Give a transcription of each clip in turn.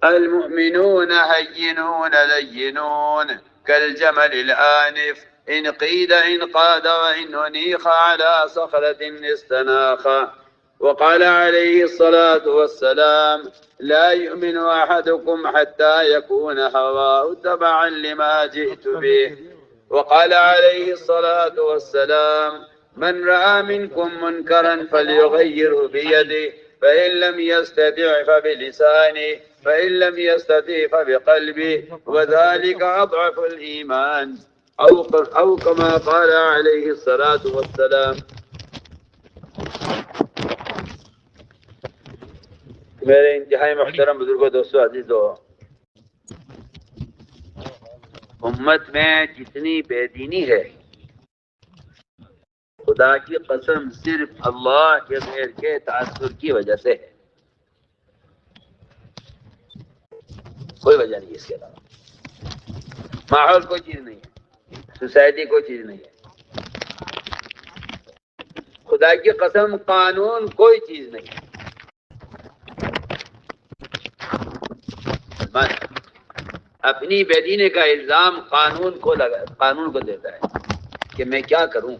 المؤمنون هينون لينون كالجمل الآنف إن قيد إن قاد وإن أنيخ على صخرة استناخ. وقال عليه الصلاة والسلام لا يؤمن أحدكم حتى يكون هواه تبعا لما جئت به. وقال عليه الصلاة والسلام من رأى منكم منكرا فليغيره بيده فإن لم يستطع فبلسانه فإن لم يستطع فبقلبه وذلك أضعف الإيمان أو كما قال عليه الصلاة والسلام. میرے انتہائی محترم بزرگوں، دوستو، عزیزو، امت میں جتنی بے دینی ہے خدا کی قسم صرف اللہ کے غیر کے تعصب کی وجہ سے ہے، کوئی وجہ نہیں اس کے علاوہ۔ ماحول کوئی چیز نہیں ہے، سوسائٹی کوئی چیز نہیں ہے، خدا کی قسم قانون کوئی چیز نہیں ہے۔ اپنی بے دینی کا الزام قانون کو دیتا ہے کہ میں کیا کروں،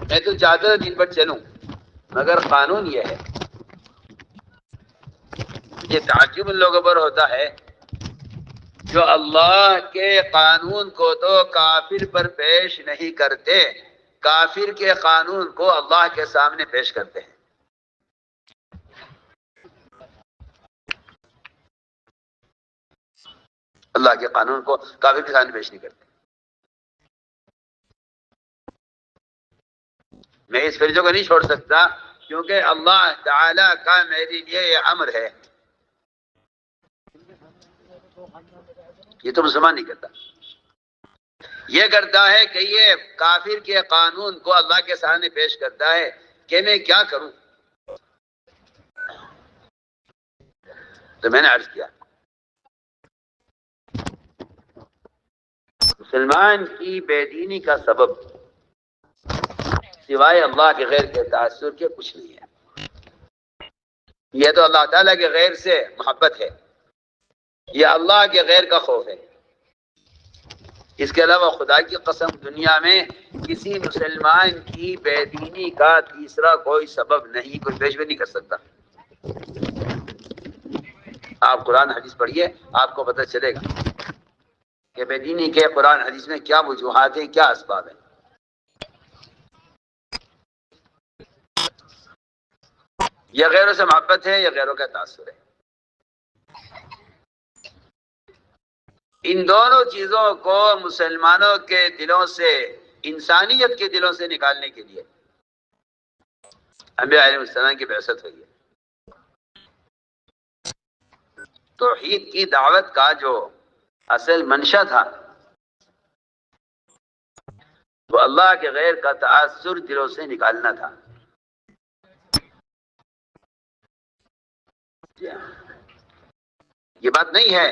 میں تو چاہتا تھا دین پر چلوں مگر قانون یہ ہے۔ یہ تعجب ان لوگوں پر ہوتا ہے جو اللہ کے قانون کو تو کافر پر پیش نہیں کرتے، کافر کے قانون کو اللہ کے سامنے پیش کرتے ہیں۔ اللہ کے قانون کو کافر کے سامنے پیش نہیں کرتے۔ میں اس فریضے کو نہیں چھوڑ سکتا کیونکہ اللہ تعالی کا میرے لیے یہ امر ہے، یہ تو مسلمان نہیں کرتا۔ یہ کرتا ہے کہ یہ کافر کے قانون کو اللہ کے سامنے پیش کرتا ہے کہ میں کیا کروں۔ تو میں نے عرض کیا مسلمان کی بے دینی کا سبب سوائے اللہ کے غیر کے تعصب کے کچھ نہیں ہے۔ یہ تو اللہ تعالیٰ کے غیر سے محبت ہے، یہ اللہ کے غیر کا خوف ہے۔ اس کے علاوہ خدا کی قسم دنیا میں کسی مسلمان کی بے دینی کا تیسرا کوئی سبب نہیں، کوئی پیش بھی نہیں کر سکتا۔ آپ قرآن حدیث پڑھیے، آپ کو پتہ چلے گا کہ بے دینی کے قرآن حدیث میں کیا وجوہات ہیں، کیا اسباب ہیں۔ یہ غیروں سے محبت ہے، یہ غیروں کا تاثر ہے۔ ان دونوں چیزوں کو مسلمانوں کے دلوں سے، انسانیت کے دلوں سے نکالنے کے لیے انبیاء علیہ السلام کی بعثت ہوئی ہے۔ توحید کی دعوت کا جو اصل منشا تھا وہ اللہ کے غیر کا تاثر دلوں سے نکالنا تھا۔ یہ بات نہیں ہے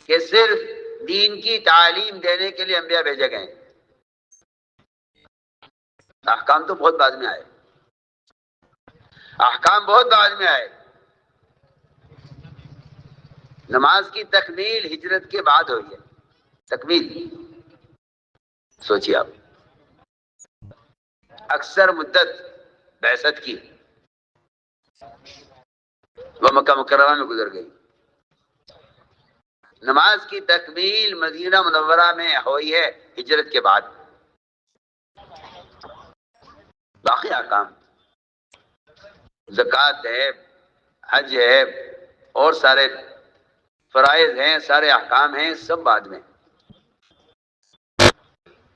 کہ صرف دین کی تعلیم دینے کے لیے انبیاء بھیجے گئے، احکام تو بہت بعد میں آئے، احکام بہت بعد میں آئے۔ نماز کی تکمیل ہجرت کے بعد ہوئی ہے، تکمیل سوچیے آپ، اکثر مدت بعثت کی وہ مکہ مکرمہ میں گزر گئی۔ نماز کی تکمیل مدینہ منورہ میں ہوئی ہے ہجرت کے بعد۔ باقی احکام زکوٰۃ ہے، حج ہے، اور سارے فرائض ہیں، سارے احکام ہیں، سب بعد میں۔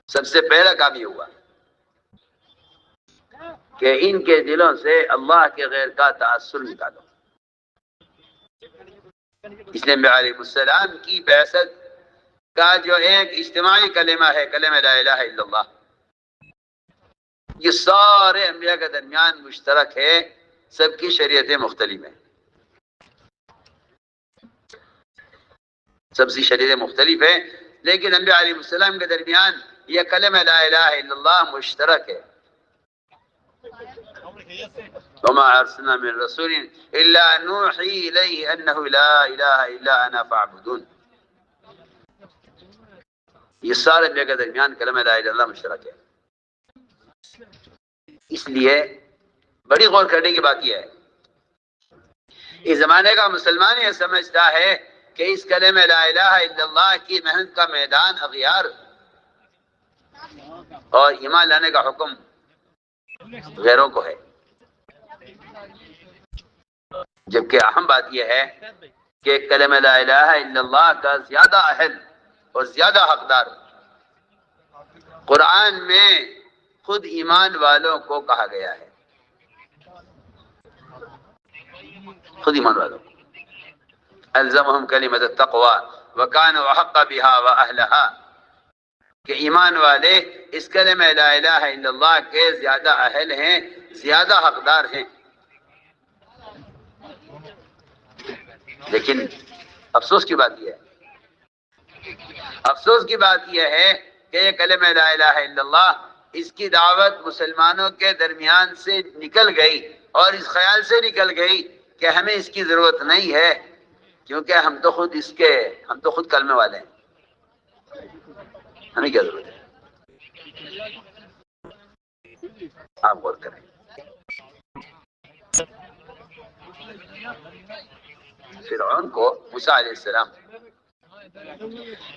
سب سے پہلا کام یہ ہوا کہ ان کے دلوں سے اللہ کے غیر کا تاثر نکالو۔ اس لیے انبیاء علیہ السلام کی بعثت کا جو ایک اجتماعی کلمہ ہے، کلمہ لا الہ الا اللہ، یہ سارے انبیاء کے درمیان مشترک ہے، سب کی شریعتیں مختلف ہیں، سب کی شریعتیں مختلف ہیں، لیکن انبیاء علیہ السلام کے درمیان یہ کلمہ لا الہ الا اللہ مشترک ہے۔ وما ارسلنا من رسول الا نوحی الیہ انہ لا الہ الا انا فاعبدون. یہ سارے انبیاء کے درمیان کلمہ لا الہ الا اللہ مشترک ہے. اس لیے بڑی غور کرنے کی بات یہ ہے، اس زمانے کا مسلمان یہ سمجھتا ہے کہ اس کلمہ لا الہ الا اللہ کی محنت کا میدان اغیار اور ایمان لانے کا حکم غیروں کو ہے. جبکہ اہم بات یہ ہے کہ کلمہ لا الہ الا اللہ کا زیادہ اہل اور زیادہ حقدار قرآن میں خود ایمان والوں کو کہا گیا ہے. خود ایمان والوں کو الزمہم کلمۃ التقوی وکانوا احق بها واہلها، کہ ایمان والے اس کلمہ لا الہ الا اللہ کے زیادہ اہل ہیں، زیادہ حقدار ہیں. لیکن افسوس کی بات یہ ہے، افسوس کی بات یہ ہے کہ یہ کلمہ لا الہ الا اللہ اس کی دعوت مسلمانوں کے درمیان سے نکل گئی اور اس خیال سے نکل گئی کہ ہمیں اس کی ضرورت نہیں ہے، کیونکہ ہم تو خود کلمے والے ہیں، ہمیں کیا ضرورت ہے. آپ غور کریں، فرعون کو موسیٰ علیہ السلام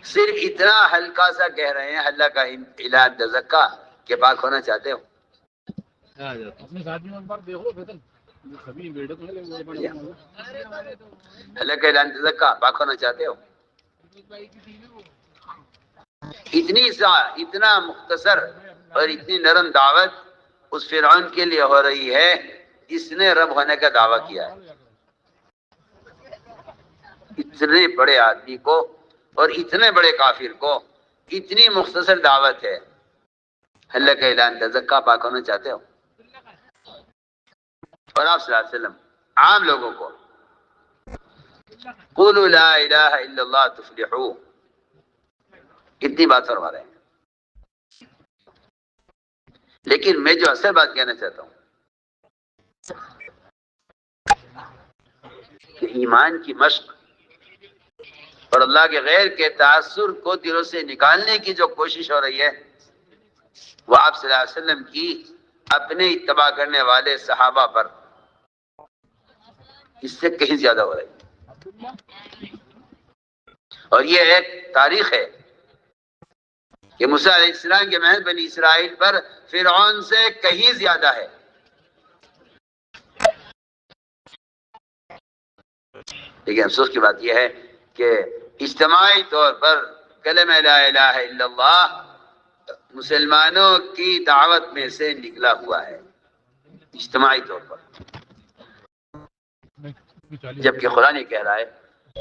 صرف اتنا ہلکا سا کہہ رہے ہیں اللہ کا الہ تزکا کہ پاک ہونا چاہتے ہو. اللہ کا الہ تزکا پاک ہونا چاہتے ہو. اتنا مختصر اور اتنی نرم دعوت اس فرعون کے لیے ہو رہی ہے جس نے رب ہونے کا دعویٰ کیا ہے. اتنے بڑے آدمی کو اور اتنے بڑے کافر کو اتنی مختصر دعوت ہے، اللہ کا الہ تزکا پاک ہونا چاہتے ہو. اور آپ صلی اللہ علیہ وسلم عام لوگوں کو قولوا لا الہ الا اللہ تفلحوا، اتنی بات فرما رہے ہیں. لیکن میں جو اصل بات کہنا چاہتا ہوں کہ ایمان کی مشق اور اللہ کے غیر کے تاثر کو دلوں سے نکالنے کی جو کوشش ہو رہی ہے وہ آپ صلی اللہ علیہ وسلم کی اپنے اتباع کرنے والے صحابہ پر اس سے کہیں زیادہ ہو رہی ہے. اور یہ ایک تاریخ ہے کہ موسیٰ علیہ السلام کے محض بنی اسرائیل پر فرعون سے کہیں زیادہ ہے. لیکن افسوس کی بات یہ ہے کہ اجتماعی طور پر کلمہ لا الہ الا اللہ مسلمانوں کی دعوت میں سے نکلا ہوا ہے، اجتماعی طور پر، جبکہ خدا نے کہہ رہا ہے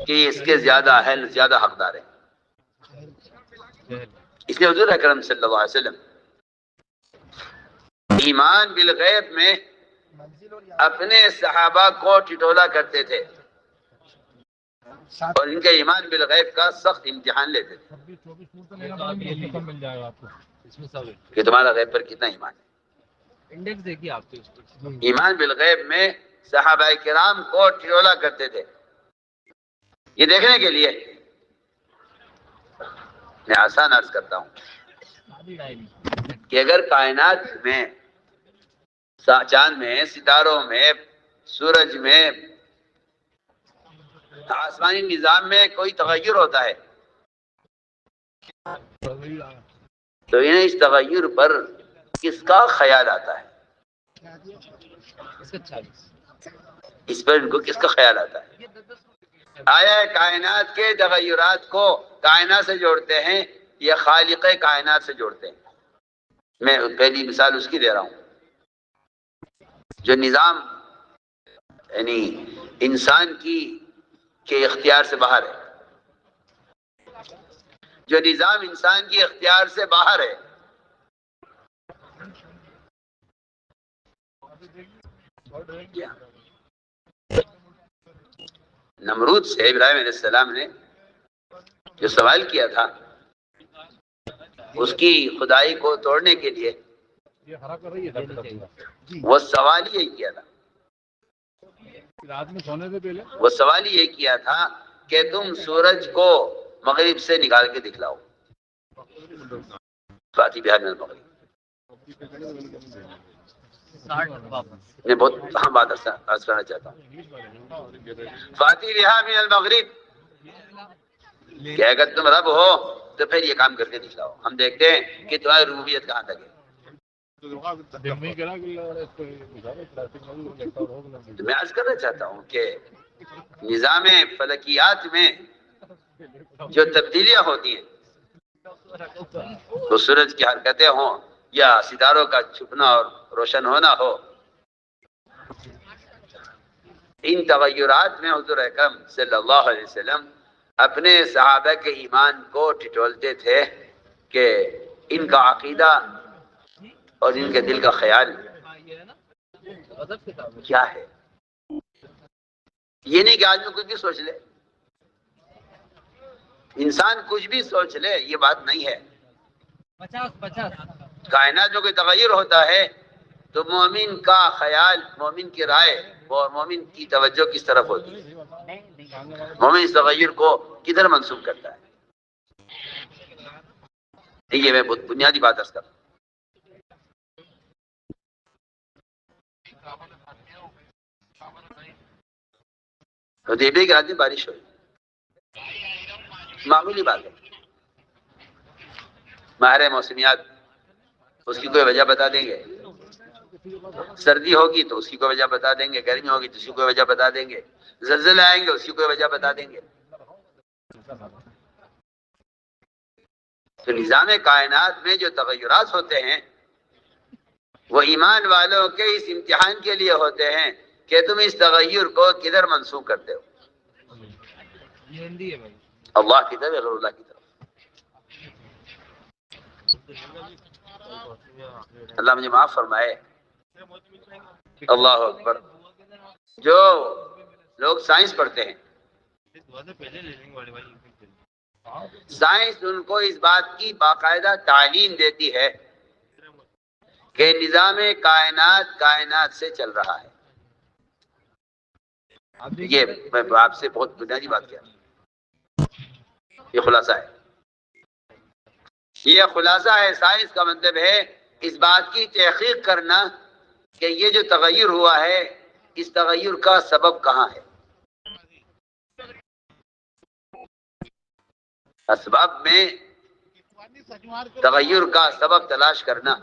کہ اس کے زیادہ اہل زیادہ حقدار ہیں. اس لیے حضور اکرم صلی اللہ علیہ وسلم ایمان بالغیب میں اپنے صحابہ کو ٹٹولا کرتے تھے اور ان کے ایمان بالغیب کا سخت امتحان لیتے تھے کہ تمہارا غیب پر کتنا ایمان ہے. ایمان بالغیب میں صحابہ کرام کو ٹٹولا کرتے تھے یہ دیکھنے کے لیے. میں آسان عرض کرتا ہوں کہ اگر کائنات میں، چاند میں، ستاروں میں، سورج میں، آسمانی نظام میں کوئی تغیر ہوتا ہے تو انہیں اس تغیر پر کس کا خیال آتا ہے؟ اس پر ان کو کس کا خیال آتا ہے؟ آیا کائنات کے تغیرات کو کائنات سے جوڑتے ہیں یا خالق کائنات سے جوڑتے ہیں؟ میں پہلی مثال اس کی دے رہا ہوں جو نظام یعنی انسان کے اختیار سے باہر ہے، جو نظام انسان کی اختیار سے باہر ہے. نمرود سے ابراہیم علیہ السلام نے جو سوال کیا تھا اس کی خدائی کو توڑنے کے لیے وہ سوال ہی یہی کیا تھا، رات میں سونے سے پہلے وہ سوال ہی یہ کیا تھا کہ تم سورج کو مغرب سے نکال کے دکھلاؤ، فاتح بہار میں المغرب. میں بہت اہم بات عرض کرنا چاہتا ہوں. فاتح بہار من المغرب کہ اگر تم رب ہو تو پھر یہ کام کر کے دکھلاؤ، ہم دیکھتے ہیں کہ تمہاری ربوبیت کہاں تک ہے. تو میں عرض کرنا چاہتا ہوں کہ نظام فلکیات میں جو تبدیلیاں ہوتی ہیں، تو سورج کی حرکتیں ہوں یا ستاروں کا چھپنا اور روشن ہونا ہو، ان تغیرات میں حضور اکرم صلی اللہ علیہ وسلم اپنے صحابہ کے ایمان کو ٹٹولتے تھے کہ ان کا عقیدہ اور ان کے دل کا خیال کیا ہے. یہ نہیں کہ آدمی کچھ بھی سوچ لے، انسان کچھ بھی سوچ لے، یہ بات نہیں ہے. کائنات میں کوئی تغیر ہوتا ہے تو مومن کا خیال، مومن کی رائے اور مومن کی توجہ کس طرف ہوتی ہے، مومن اس تغیر کو کدھر منسوب کرتا ہے. یہ میں بہت بنیادی بات عرض کرتا ہوں. حدیبیہ کے رات میں بارش ہوئی، معمولی بات ہے. ماہر موسمیات اس کی کوئی وجہ بتا دیں گے، سردی ہوگی تو اس کی کوئی وجہ بتا دیں گے، گرمی ہوگی تو اس کی کوئی وجہ بتا دیں گے، زلزلے آئیں گے اس کی کوئی وجہ بتا دیں گے. تو نظام کائنات میں جو تغیرات ہوتے ہیں وہ ایمان والوں کے اس امتحان کے لیے ہوتے ہیں کہ تم اس تغیر کو کدھر منسوخ کرتے ہو، اللہ کی طرف یا غیر اللہ کی طرف. اللہ مجھے معاف فرمائے. اللہ اکبر. جو لوگ سائنس پڑھتے ہیں، سائنس ان کو اس بات کی باقاعدہ تعلیم دیتی ہے کہ نظام کائنات سے چل رہا ہے. یہ میں آپ سے بہت بنیادی بات کیا، یہ خلاصہ ہے. یہ خلاصہ ہے. سائنس کا مطلب ہے اس بات کی تحقیق کرنا کہ یہ جو تغیر ہوا ہے اس تغیر کا سبب کہاں ہے. اسباب میں تغیر کا سبب تلاش کرنا،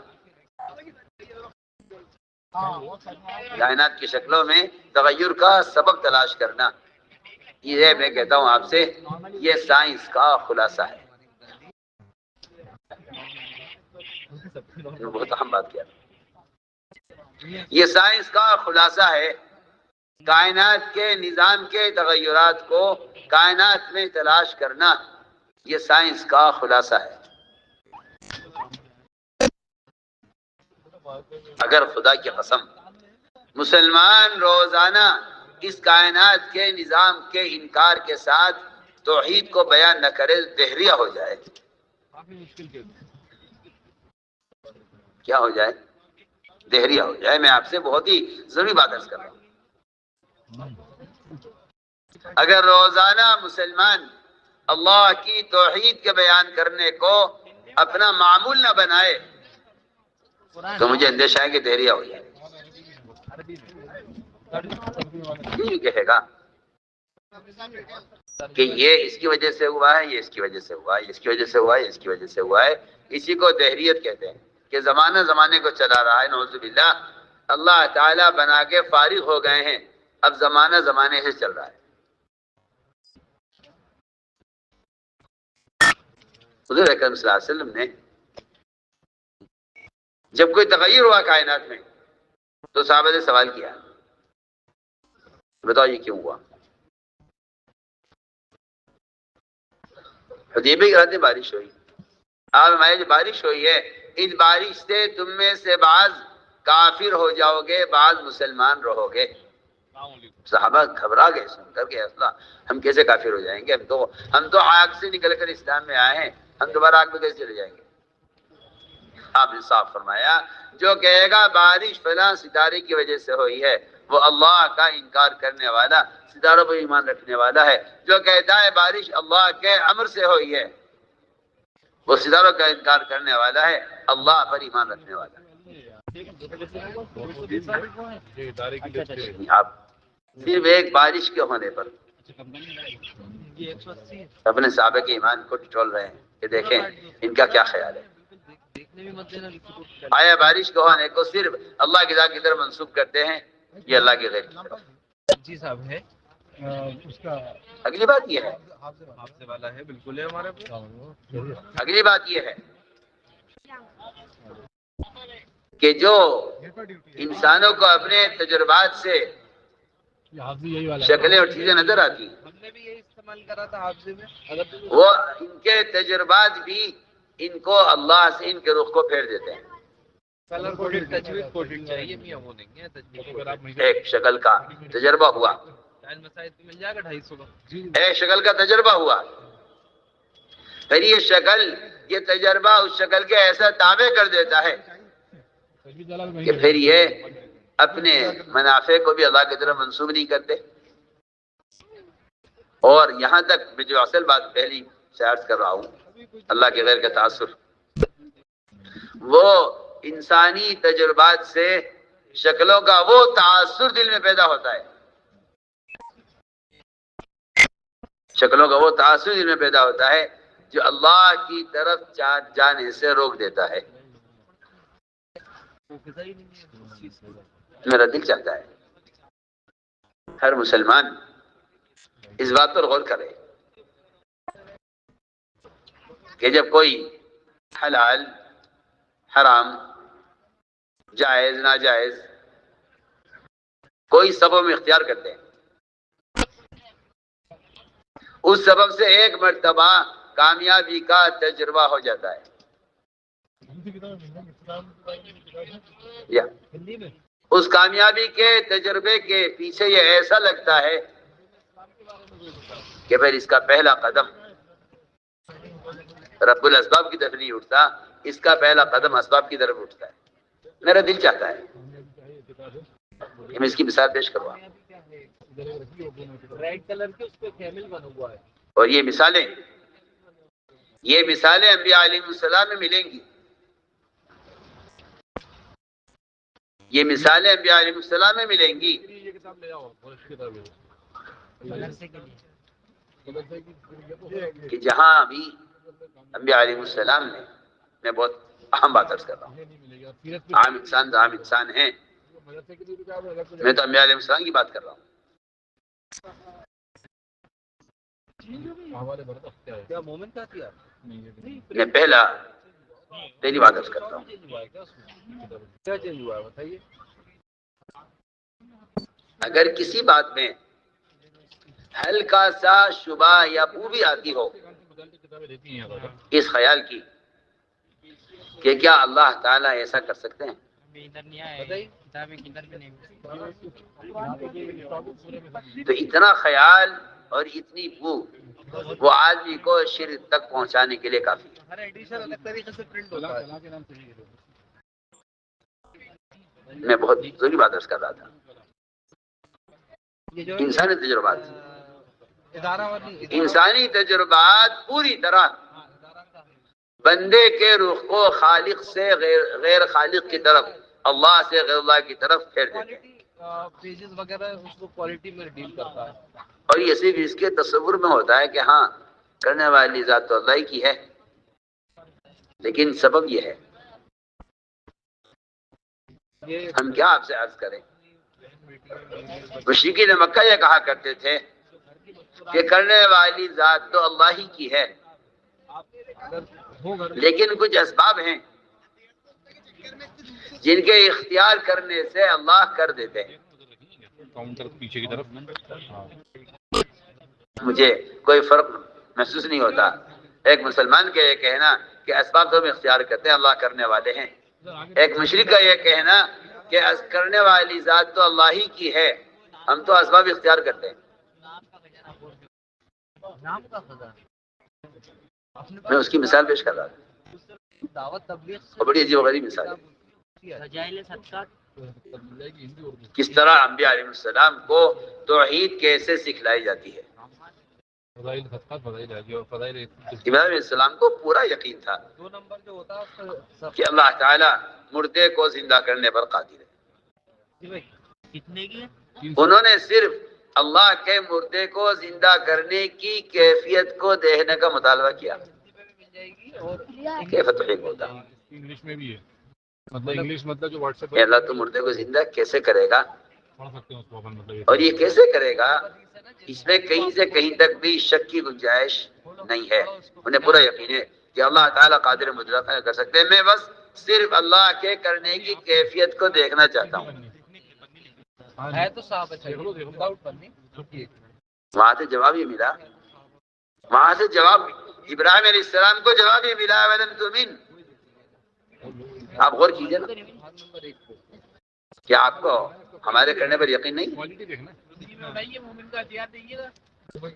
کائنات کی شکلوں میں تغیر کا سبب تلاش کرنا، یہ میں کہتا ہوں آپ سے یہ سائنس کا خلاصہ ہے. بہت اہم بات کیا، یہ سائنس کا خلاصہ ہے. کائنات کے نظام کے تغیرات کو کائنات میں تلاش کرنا یہ سائنس کا خلاصہ ہے. اگر خدا کی قسم مسلمان روزانہ اس کائنات کے نظام کے انکار کے ساتھ توحید کو بیان نہ کرے دہریہ ہو جائے. کیا ہو جائے؟ دہریہ ہو جائے. میں آپ سے بہت ہی ضروری بات عرض کر رہا ہوں. اگر روزانہ مسلمان اللہ کی توحید کے بیان کرنے کو اپنا معمول نہ بنائے تو مجھے اندیشہ ہے کہ دہریہ ہو جائے. یہ کہے گا کہ یہ اس کی وجہ سے ہوا ہے، یہ اس کی وجہ سے ہوا ہے، اس کی وجہ سے ہوا ہے، اس کی وجہ سے ہوا ہے. اسی کو دہریت کہتے ہیں کہ زمانہ زمانے کو چلا رہا ہے. نعوذ باللہ. اللہ تعالیٰ بنا کے فارغ ہو گئے ہیں، اب زمانہ زمانے سے چل رہا ہے. حضور اکرم صلی اللہ علیہ وسلم نے جب کوئی تغیر ہوا کائنات میں تو صحابہ نے سوال کیا، بتاؤ یہ کیوں ہوا؟ حدیبیہ کی رات میں بارش ہوئی. آپ ہمارے جو بارش ہوئی ہے اس بارش سے تم میں سے بعض کافر ہو جاؤ گے، بعض مسلمان رہو گے. صحابہ گھبرا گئے سن کر کہ اصلا ہم کیسے کافر ہو جائیں گے، ہم تو آگ سے نکل کر اسلام میں آئے ہیں، ہم دوبارہ آگ میں کیسے چلے جائیں گے. آپ نے صاف فرمایا جو کہے گا بارش فلاں ستارے کی وجہ سے ہوئی ہے وہ اللہ کا انکار کرنے والا، ستاروں پر ایمان رکھنے والا ہے۔ جو کہتا ہے بارش اللہ کے امر سے ہوئی ہے وہ ستاروں کا انکار کرنے والا ہے، اللہ پر ایمان رکھنے والا ہے۔ آپ صرف ایک بارش کے ہونے پر اپنے صحابہ کے ایمان کو ٹٹول رہے ہیں کہ دیکھیں ان کا کیا خیال ہے۔ آیا بارش کے ہونے کو صرف اللہ کی ذات کی طرف منسوب کرتے ہیں، یہ اللہ کے غیر کی طرف۔ جی صاحب ہے اس کا اگلی بات یہ ہے، حافظے والا ہے، بالکل ہے ہمارے پاس۔ اگلی بات یہ ہے کہ جو انسانوں کو اپنے تجربات سے شکلیں اور چیزیں نظر آتی ہیں، ہم نے بھی یہی استعمال کرا تھا حافظے میں، وہ ان کے تجربات بھی ان کو اللہ سے ان کے رخ کو پھیر دیتے ہیں۔ کلر کوڈڈ تجویز کوڈڈ چاہیے، میاں وہ نہیں ہے تجویز۔ ایک شکل کا تجربہ ہوا، مساجد میں مل جائے گا 250 کا۔ ایک شکل کا تجربہ ہوا، پھر یہ شکل، یہ تجربہ اس شکل کے ایسا تابع کر دیتا ہے کہ پھر یہ اپنے منافع کو بھی اللہ کی طرف منسوب نہیں کرتے۔ اور یہاں تک میں جو اصل بات پہلی سے عرض کر رہا ہوں، اللہ کے غیر کا تعصب، وہ انسانی تجربات سے شکلوں کا وہ تعصر دل میں پیدا ہوتا ہے، شکلوں کا وہ تعصر دل میں پیدا ہوتا ہے جو اللہ کی طرف جانے سے روک دیتا ہے۔ میرا دل چاہتا ہے ہر مسلمان اس بات پر غور کرے کہ جب کوئی حلال، حرام، جائز، ناجائز کوئی سبب اختیار کرتے ہیں، اس سبب سے ایک مرتبہ کامیابی کا تجربہ ہو جاتا ہے، یا اس کامیابی کے تجربے کے پیچھے یہ ایسا لگتا ہے کہ پھر اس کا پہلا قدم رب الاسباب کی طرف نہیں اٹھتا، اس کا پہلا قدم اسباب کی طرف اٹھتا ہے۔ میرا دل چاہتا ہے کہ میں اس کی مثال پیش کروا، ریڈ کلر کے اس پہ کیمل بنا ہوا ہے، اور یہ مثالیں انبیاء علیہ السلام میں ملیں گی، یہ مثالیں انبیاء علیہ السلام میں ملیں گی کہ جہاں بھی انبیاء علیہ السلام نے، میں بہت اہم بات عرض کر رہا ہوں، عام انسان تو عام انسان ہیں، میں تو انبیاء علیہ السلام کی بات کر رہا ہوں۔ کیا مومن کا تھا؟ میں پہلی بات عرض کرتا ہوں، کیا چینج ہوا ہے بتائیے؟ اگر کسی بات میں ہلکا سا شبہ یا بو بھی آتی ہو اس خیال کی کہ کیا اللہ تعالیٰ ایسا کر سکتے ہیں، تو اتنا خیال اور اتنی بو وہ آدمی کو شرک تک پہنچانے کے لیے کافی ہے۔ ہر ایڈیشن الگ طریقے سے پرنٹ ہوتا ہے۔ میں بہت ضروری بات عرض کر رہا تھا، انسانی تجربات، انسانی تجربات پوری طرح بندے کے رخ کو خالق سے غیر خالق کی طرف، اللہ سے غیر اللہ کی طرف پھیر دیتے ہیں، پیجز وغیرہ اس کو کوالٹی میں ڈیل کرتا ہے، اور یہ صرف اس کے تصور میں ہوتا ہے کہ ہاں کرنے والی ذات تو اللہ کی ہے، لیکن سبب یہ ہے، ہم کیا آپ سے عرض کریں، مشرکین مکہ یہ کہا کرتے تھے کہ کرنے والی ذات تو اللہ ہی کی ہے، لیکن کچھ اسباب ہیں جن کے اختیار کرنے سے اللہ کر دیتے ہیں۔ کاؤنٹر پیچھے کی طرف مجھے کوئی فرق محسوس نہیں ہوتا ایک مسلمان کا یہ کہنا کہ اسباب تو ہم اختیار کرتے ہیں، اللہ کرنے والے ہیں، ایک مشرک کا یہ کہنا کہ کرنے والی ذات تو اللہ ہی کی ہے، ہم تو اسباب اختیار کرتے ہیں۔ میں اس کی مثال پیش کر رہا تھا دعوت تبلیغ اور بڑی عجیب و غریب مثال ہے فضائل صدقات کس طرح انبیاء علیہ السلام کو توحید کیسے سکھلائی جاتی ہے. فضائل صدقات فضائل حج اور فضائل ابراہیم علیہ السلام کو پورا یقین تھا 2 نمبر جو ہوتا ہے اس کا کہ اللہ تعالیٰ مردے کو زندہ کرنے پر قادر ہے. کتنے کی انہوں نے صرف اللہ کے مردے کو زندہ کرنے کی کیفیت کو دیکھنے کا مطالبہ کیا. مل جائے گی اور کیف تحقیق ہوتا انگلش میں بھی ہے مطلب انگلش مطلب جو واٹس ایپ کہ اللہ تو مردے کو زندہ کیسے کرے گا پڑھ سکتے ہیں اس کو اپن مطلب اور یہ کیسے کرے گا. اس میں کہیں سے کہیں تک بھی شک کی گنجائش نہیں ہے. انہیں پورا یقین ہے کہ اللہ تعالیٰ قادر مطلق کر سکتے ہیں. میں بس صرف اللہ کے کرنے کی کیفیت کو دیکھنا چاہتا ہوں. ہے تو صاحب اچھا ڈاؤٹ بننی وہاں سے جواب یہ ملا, وہاں سے جواب ابراہیم علیہ السلام کو جواب یہ ملا وَلَمْ تُؤْمِنْ. آپ غور کیجئے نا, کیا آپ کو ہمارے کرنے پر یقین نہیں؟ کوالٹی دیکھنا مومن کا ہتھیار دیجیے گا.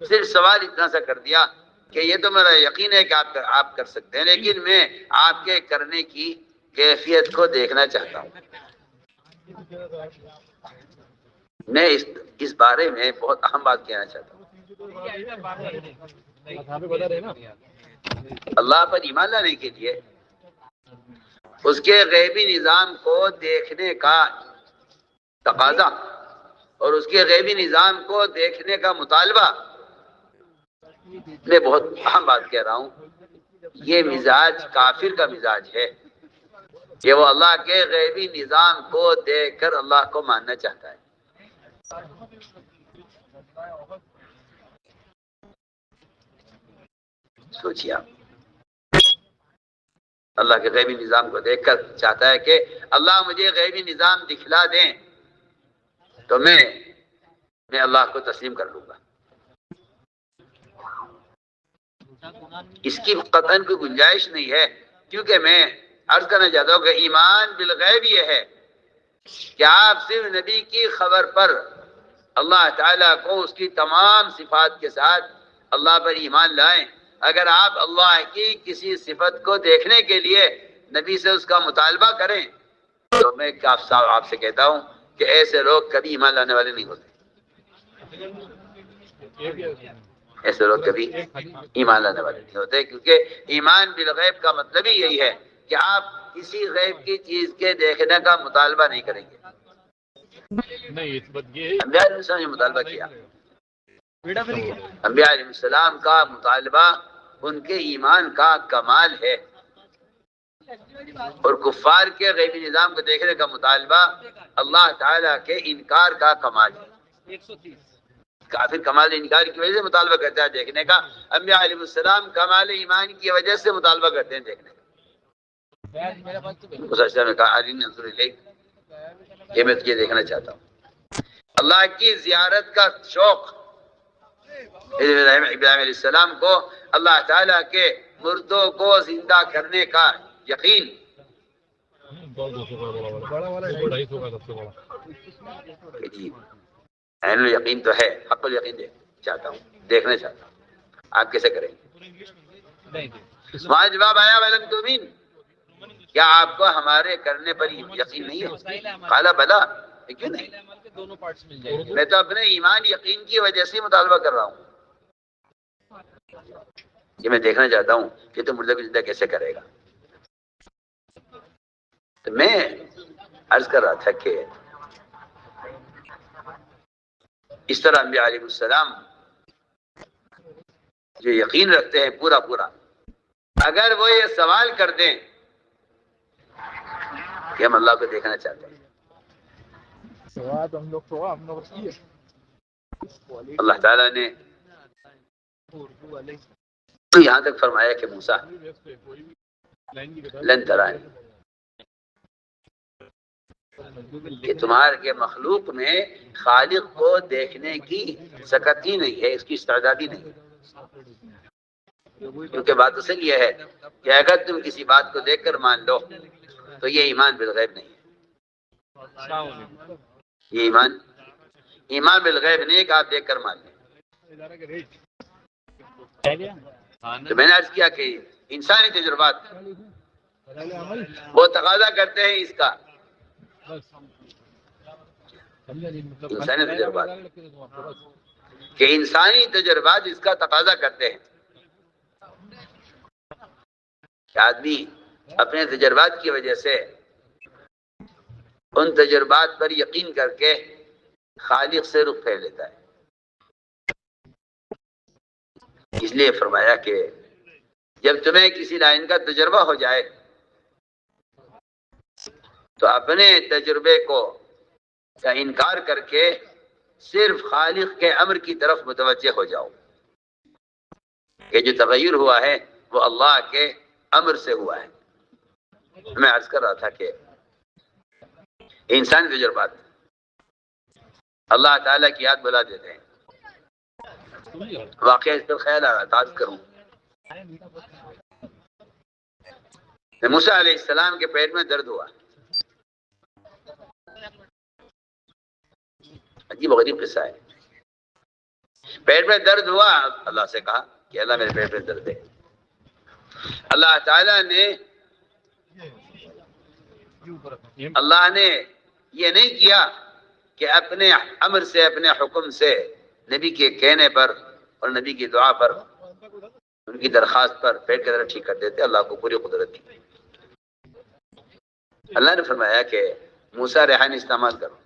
صرف سوال اتنا سا کر دیا کہ یہ تو میرا یقین ہے کہ آپ کر سکتے ہیں, لیکن میں آپ کے کرنے کی کیفیت کو دیکھنا چاہتا ہوں. میں اس بارے میں بہت اہم بات کہنا چاہتا ہوں. اللہ پر ایمان لانے کے لیے اس کے غیبی نظام کو دیکھنے کا تقاضا اور اس کے غیبی نظام کو دیکھنے کا مطالبہ, میں بہت اہم بات کہہ رہا ہوں. یہ مزاج کافر کا مزاج ہے کہ وہ اللہ کے غیبی نظام کو دیکھ کر اللہ کو ماننا چاہتا ہے. سوچیے آپ, اللہ کے غیبی نظام کو دیکھ کر چاہتا ہے کہ اللہ مجھے غیبی نظام دکھلا دیں تو میں اللہ کو تسلیم کر لوں گا. اس کی قطعاً کوئی گنجائش نہیں ہے, کیونکہ میں عرض کرنا چاہتا ہوں کہ ایمان بالغیب یہ ہے کہ آپ صرف نبی کی خبر پر اللہ تعالیٰ کو اس کی تمام صفات کے ساتھ اللہ پر ایمان لائیں. اگر آپ اللہ کی کسی صفت کو دیکھنے کے لیے نبی سے اس کا مطالبہ کریں تو میں آپ سے کہتا ہوں کہ ایسے لوگ کبھی ایمان لانے والے نہیں ہوتے. ایسے لوگ کبھی ایمان لانے والے نہیں ہوتے, کیونکہ ایمان بالغیب کا مطلب ہی یہی ہے کہ آپ کسی غیب کی چیز کے دیکھنے کا مطالبہ نہیں کریں گے. انبیاء علیہ السلام نے مطالبہ کیا. انبیاء علیہ السلام کا مطالبہ ان کے ایمان کا کمال ہے, اور کفار کے غیبی نظام کو دیکھنے کا مطالبہ اللہ تعالیٰ کے انکار کا کمال ہے. کافر کمال انکار کی وجہ سے مطالبہ کرتا ہے دیکھنے کا, انبیاء علیہ السلام کمال ایمان کی وجہ سے مطالبہ کرتے ہیں دیکھنے کا. اس نے کہا علی نظر الیک, یہ میں تجھے دیکھنا چاہتا ہوں. اللہ کی زیارت کا شوق ابراہیم علیہ السلام کو اللہ تعالیٰ کے مردوں کو زندہ کرنے کا یقین, عین الیقین تو ہے, حق الیقین چاہتا ہوں, دیکھنا چاہتا ہوں. آپ کیسے کریں گے؟ وہاں جواب آیا وَلَمْ تُؤْمِنْ, کیا آپ کو ہمارے کرنے پر یقین نہیں ہے؟ قَالَ بَلَا, کیوں نہیں, میں تو اپنے ایمان یقین کی وجہ سے مطالبہ کر رہا ہوں. یہ میں دیکھنا چاہتا ہوں کہ تم مردے کو زندہ کیسے کرے گا. تو میں عرض کر رہا تھا کہ اس طرح انبیاء علیہ السلام جو یقین رکھتے ہیں پورا پورا, اگر وہ یہ سوال کر دیں کہ ہم اللہ کو دیکھنا چاہتے ہیں, اللہ تعالیٰ نے یہاں تک فرمایا کہ موسیٰ لن ترانی, کہ تمہارے کے مخلوق میں خالق کو دیکھنے کی سکت ہی نہیں ہے, اس کی استعداد ہی نہیں ہے. کیونکہ بات اصل یہ ہے کہ اگر تم کسی بات کو دیکھ کر مان لو تو یہ ایمان بالغیب نہیں ہے. یہ ایمان بالغیب نہیں کہ آپ دیکھ کر مان لیں. تو میں نے عرض کیا کہ انسانی تجربات وہ تقاضا کرتے ہیں اس کا انسانی تجربات، کہ انسانی تجربات اس کا تقاضا کرتے ہیں کہ آدمی اپنے تجربات کی وجہ سے ان تجربات پر یقین کر کے خالق سے رخ پھیر لیتا ہے۔ اس لیے فرمایا کہ جب تمہیں کسی لائن کا تجربہ ہو جائے تو اپنے تجربے کو کا انکار کر کے صرف خالق کے امر کی طرف متوجہ ہو جاؤ کہ جو تغیر ہوا ہے وہ اللہ کے امر سے ہوا ہے۔ میں عرض کر رہا تھا کہ انسانی تجربات اللہ تعالیٰ کی یاد بلا دیتے ہیں۔ واقعہ اس پر خیال آ رہا تھا، عرض کروں۔ موسیٰ علیہ السلام کے پیٹ میں درد ہوا، عجیب و غریب قصہ ہے۔ پیٹ میں درد ہوا، اللہ سے کہا کہ اللہ میرے پیٹ میں درد ہے۔ اللہ تعالیٰ نے یہ نہیں کیا کہ اپنے امر سے، اپنے حکم سے، نبی کے کہنے پر اور نبی کی دعا پر، ان کی درخواست پر پیٹ کا درد ٹھیک کر دیتے۔ اللہ کو پوری قدرت تھی۔ اللہ نے فرمایا کہ موسیٰ ریحان استعمال کرو۔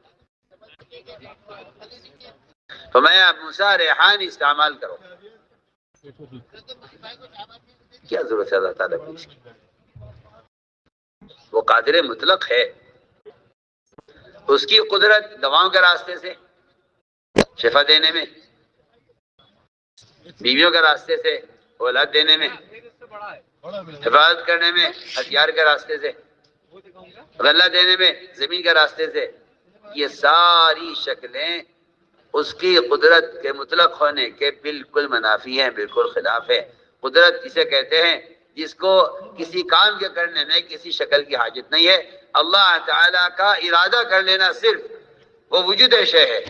فرمایا موسیٰ ریحان استعمال کرو۔ کیا ضرورت ہے اللہ تعالیٰ کو اس کی؟ وہ قادر مطلق ہے، اس کی قدرت دواؤں کے راستے سے شفا دینے میں، بیویوں کے راستے سے اولاد دینے میں، حفاظت کرنے میں ہتھیار کے راستے سے، غلہ دینے میں زمین کے راستے سے، یہ ساری شکلیں اس کی قدرت کے مطلق ہونے کے بالکل منافی ہیں، بالکل خلاف ہے۔ قدرت اسے کہتے ہیں جس کو کسی کام کے کرنے میں کسی شکل کی حاجت نہیں ہے۔ اللہ تعالیٰ کا ارادہ کر لینا صرف وہ وجود شے ہے۔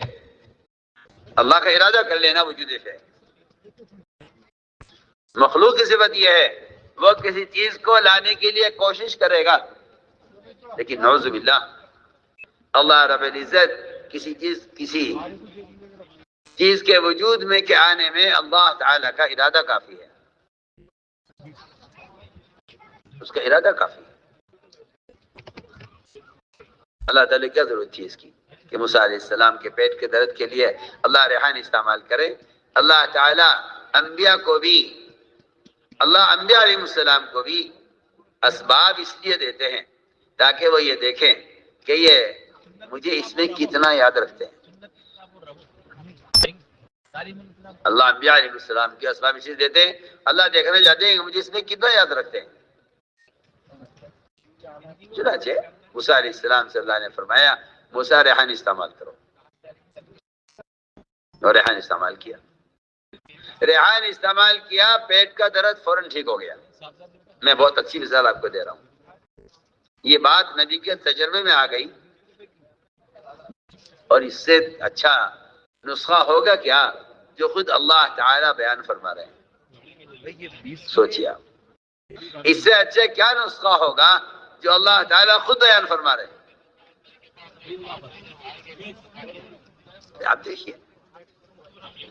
اللہ کا ارادہ کر لینا وجود شے ہے۔ مخلوق کی صفت یہ ہے وہ کسی چیز کو لانے کے لیے کوشش کرے گا، لیکن نعوذ باللہ اللہ رب العزت کسی چیز کے وجود میں کے آنے میں اللہ تعالیٰ کا ارادہ کافی ہے، اس کا ارادہ کافی ہے۔ اللہ تعالیٰ کیا ضرورت تھی اس کی کہ موسیٰ علیہ السلام کے پیٹ کے درد کے لیے اللہ ریحان استعمال کرے؟ اللہ تعالیٰ انبیاء علیہ السلام کو بھی اسباب اس لیے دیتے ہیں تاکہ وہ یہ دیکھیں کہ یہ مجھے اس میں کتنا یاد رکھتے ہیں۔ اللہ انبیاء علیہ السلام کے اسباب اس لیے دیتے ہیں، اللہ دیکھنا چاہتے ہیں کہ مجھے اس میں کتنا یاد رکھتے ہیں۔ چنانچہ موسیٰ علیہ السلام سے اللہ نے فرمایا موسیٰ ریحان استعمال کرو، اور ریحان استعمال کیا۔ ریحان استعمال کیا، پیٹ کا درد فوراً ٹھیک ہو گیا۔ میں بہت اچھی مثال آپ کو دے رہا ہوں، یہ بات نبی کے تجربے میں آ گئی، اور اس سے اچھا نسخہ ہوگا کیا جو خود اللہ تعالیٰ بیان فرما رہے ہیں؟ سوچیے آپ، اس سے اچھا کیا نسخہ ہوگا جو اللہ تعالیٰ خود بیان فرما رہے ہیں؟ آپ دیکھیے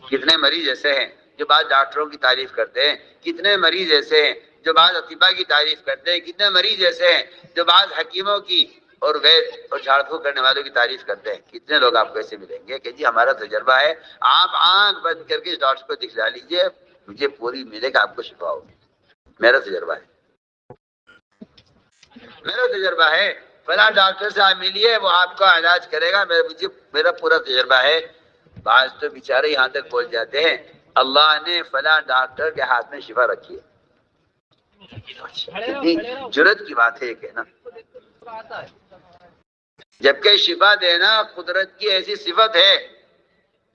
کتنے مریض ایسے ہیں جو بعض ڈاکٹروں کی تعریف کرتے ہیں، کتنے مریض ایسے ہیں جو بعض اطباء کی تعریف کرتے ہیں، کتنے مریض ایسے ہیں جو بعض حکیموں کی اور وید اور جھاڑ پھونک کرنے والوں کی تعریف کرتے ہیں۔ کتنے لوگ آپ کو ایسے ملیں گے کہ جی ہمارا تجربہ ہے، آپ آنکھ بند کر کے اس ڈاکٹر کو دکھلا لیجئے، مجھے پوری ملے گا، آپ کو شفا ہوگی۔ میرا تجربہ ہے، میرا تجربہ ہے، فلاں ڈاکٹر سے آپ ملیے، وہ آپ کا علاج کرے گا، میرا پورا تجربہ ہے۔ بعض تو بیچارے یہاں تک پہنچ جاتے ہیں اللہ نے فلاں ڈاکٹر کے ہاتھ میں شفا رکھی ہے۔ کتنی جرت کی بات ہے یہ کہنا، جبکہ شفا دینا قدرت کی ایسی صفت ہے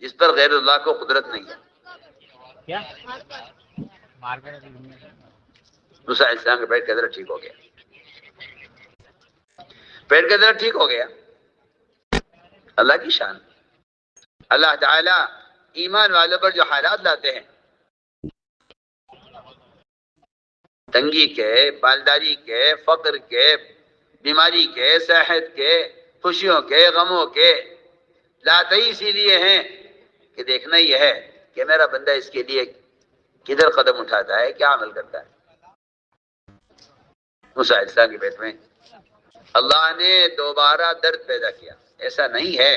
جس پر غیر اللہ کو قدرت نہیں ہے۔ موسیٰ علیہ السلام کے پیٹ کا درد ٹھیک ہو گیا، پیٹ کا درد ٹھیک ہو گیا۔ اللہ کی شان، اللہ تعالیٰ ایمان والوں پر جو حالات لاتے ہیں تنگی کے، مالداری کے، فقر کے، بیماری کے، صحت کے، خوشیوں کے، غموں کے لاتے ہی اسی لیے ہیں کہ دیکھنا یہ ہے کہ میرا بندہ اس کے لیے کدھر قدم اٹھاتا ہے، کیا عمل کرتا ہے۔ موسیٰ علیہ السلام کے پیٹ میں اللہ نے دوبارہ درد پیدا کیا۔ ایسا نہیں ہے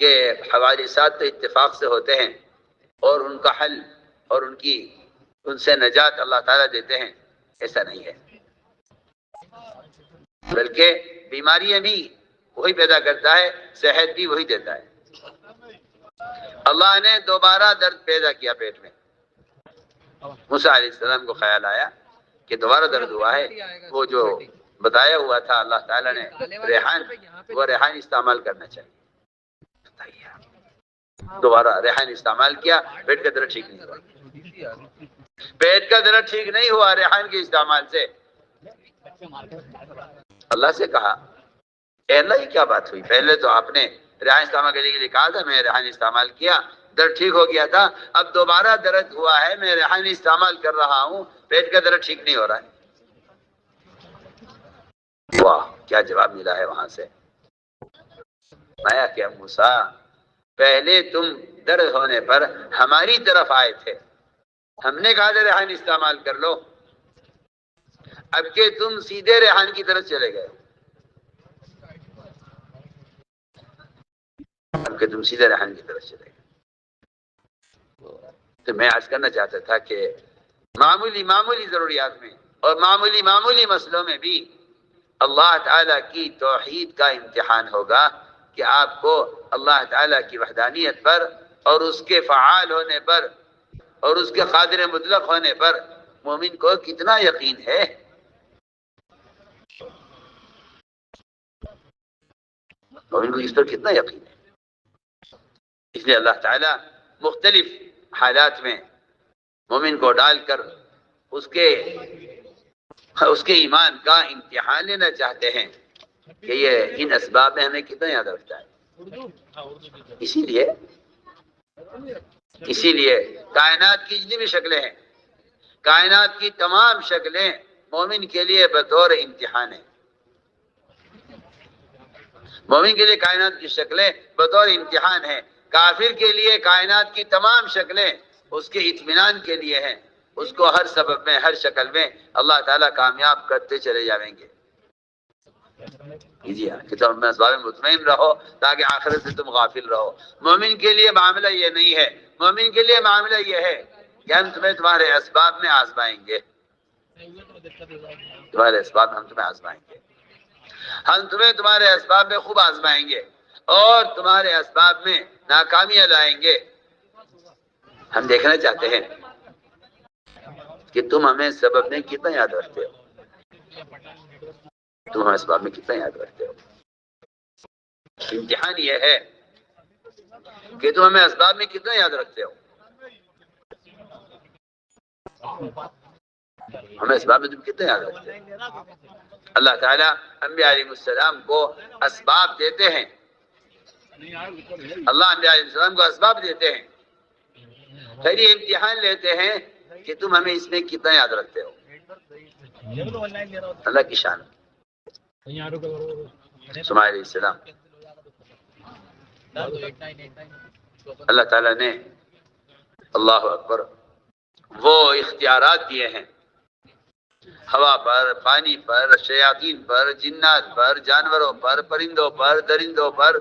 کہ حوادثات تو اتفاق سے ہوتے ہیں اور ان کا حل اور ان سے نجات اللہ تعالیٰ دیتے ہیں، ایسا نہیں ہے، بلکہ بیماریاں بھی وہی پیدا کرتا ہے، صحت بھی وہی دیتا ہے۔ اللہ نے دوبارہ درد پیدا کیا پیٹ میں۔ موسیٰ علیہ السلام کو خیال آیا کہ دوبارہ درد ہوا ہے، وہ جو بتایا ہوا تھا اللہ تعالیٰ نے ریحان، وہ ریحان استعمال کرنا چاہیے۔ دوبارہ ریحان استعمال کیا، پیٹ کا درد ٹھیک نہیں ہوا، پیٹ کا درد ٹھیک نہیں ہوا ریحان کے استعمال سے۔ اللہ سے کہا اے اللہ یہ کیا بات ہوئی، پہلے تو آپ نے ریحان استعمال کرنے کے لیے کہا تھا، میں ریحان استعمال کیا، درد ٹھیک ہو گیا تھا، اب دوبارہ درد ہوا ہے، میں ریحان استعمال کر رہا ہوں، پیٹ کا درد ٹھیک نہیں ہو رہا ہے۔ واہ کیا جواب ملا ہے وہاں سے۔ آیا کہ موسیٰ پہلے تم درد ہونے پر ہماری طرف آئے تھے، ہم نے کہا تھا ریحان استعمال کر لو، اب کہ تم سیدھے ریحان کی طرف چلے گئے، اب کہ تم سیدھے ریحان کی طرف چلے گئے۔ تو میں عرض کرنا چاہتا تھا کہ معمولی ضروریات میں اور معمولی مسئلوں میں بھی اللہ تعالیٰ کی توحید کا امتحان ہوگا کہ آپ کو اللہ تعالیٰ کی وحدانیت پر اور اس کے فعال ہونے پر اور اس کے قادر مطلق ہونے پر مومن کو کتنا یقین ہے۔ مومن کو اس پر کتنا یقین ہے۔ اس لیے اللہ تعالیٰ مختلف حالات میں مومن کو ڈال کر اس کے ایمان کا امتحان لینا چاہتے ہیں کہ یہ ان اسباب میں ہمیں کتنا یاد رکھتا ہے۔ اسی لیے کائنات کی جتنی بھی شکلیں ہیں، کائنات کی تمام شکلیں مومن کے لیے بطور امتحان ہیں۔ مومن کے لیے کائنات کی شکلیں بطور امتحان ہیں، کافر کے لیے کائنات کی تمام شکلیں اس کے اطمینان کے لیے ہیں، اس کو ہر سبب میں، ہر شکل میں اللہ تعالیٰ کامیاب کرتے چلے جائیں گے۔ کہ تم اپنے اسباب میں مطمئن رہو تاکہ آخرت سے تم غافل رہو۔ مومن کے لیے معاملہ یہ نہیں ہے، مومن کے لیے معاملہ یہ ہے کہ ہم تمہیں تمہارے اسباب میں آزمائیں گے، تمہارے اسباب میں ہم تمہیں آزمائیں گے، ہم تمہیں تمہارے اسباب میں خوب آزمائیں گے اور تمہارے اسباب میں ناکامیاں لائیں گے۔ ہم دیکھنا چاہتے ہیں کہ تم ہمیں سبب میں کتنا یاد رکھتے ہو، تم ہمیں اسباب میں کتنا یاد رکھتے ہو۔ امتحان یہ ہے کہ تم ہمیں اسباب میں کتنا یاد رکھتے ہو، ہمیں اسباب میں تم کتنا یاد رکھتے ہو۔ اللہ تعالیٰ انبیاء علیہ السلام کو اسباب دیتے ہیں، اللہ انبیاء علیہ السلام کو اسباب دیتے ہیں، پھر یہ امتحان لیتے ہیں کہ تم ہمیں اس میں کتنا یاد رکھتے ہو۔ اللہ کی شان۔ سمع علیہ السلام، اللہ تعالیٰ نے اللہ اکبر وہ اختیارات دیے ہیں ہوا پر، پانی پر، شیاطین پر، جنات پر، جانوروں پر، پرندوں پر، درندوں پر،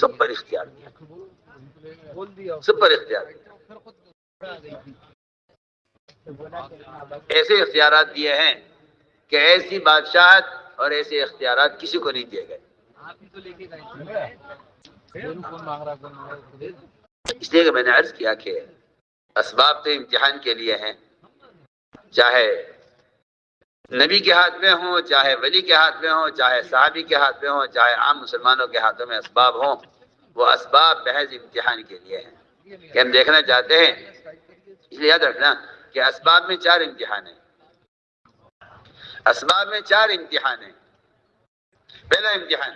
سب پر اختیار دیا، سب پر اختیار دیا۔ ایسے اختیارات دیے ہیں کہ ایسی بادشاہت اور ایسے اختیارات کسی کو نہیں دیے گئے۔ اس لیے کہ میں نے عرض کیا کہ اسباب تو امتحان کے لیے ہیں، چاہے نبی کے ہاتھ میں ہوں، چاہے ولی کے ہاتھ میں ہوں، چاہے صحابی کے ہاتھ میں ہوں، چاہے عام مسلمانوں کے ہاتھوں میں اسباب ہوں، وہ اسباب محض امتحان کے لیے ہیں کہ ہم دیکھنا چاہتے ہیں۔ اس لیے یاد رکھنا کہ اسباب میں 4 امتحان ہیں، اسباب میں 4 امتحان ہیں۔ پہلا امتحان،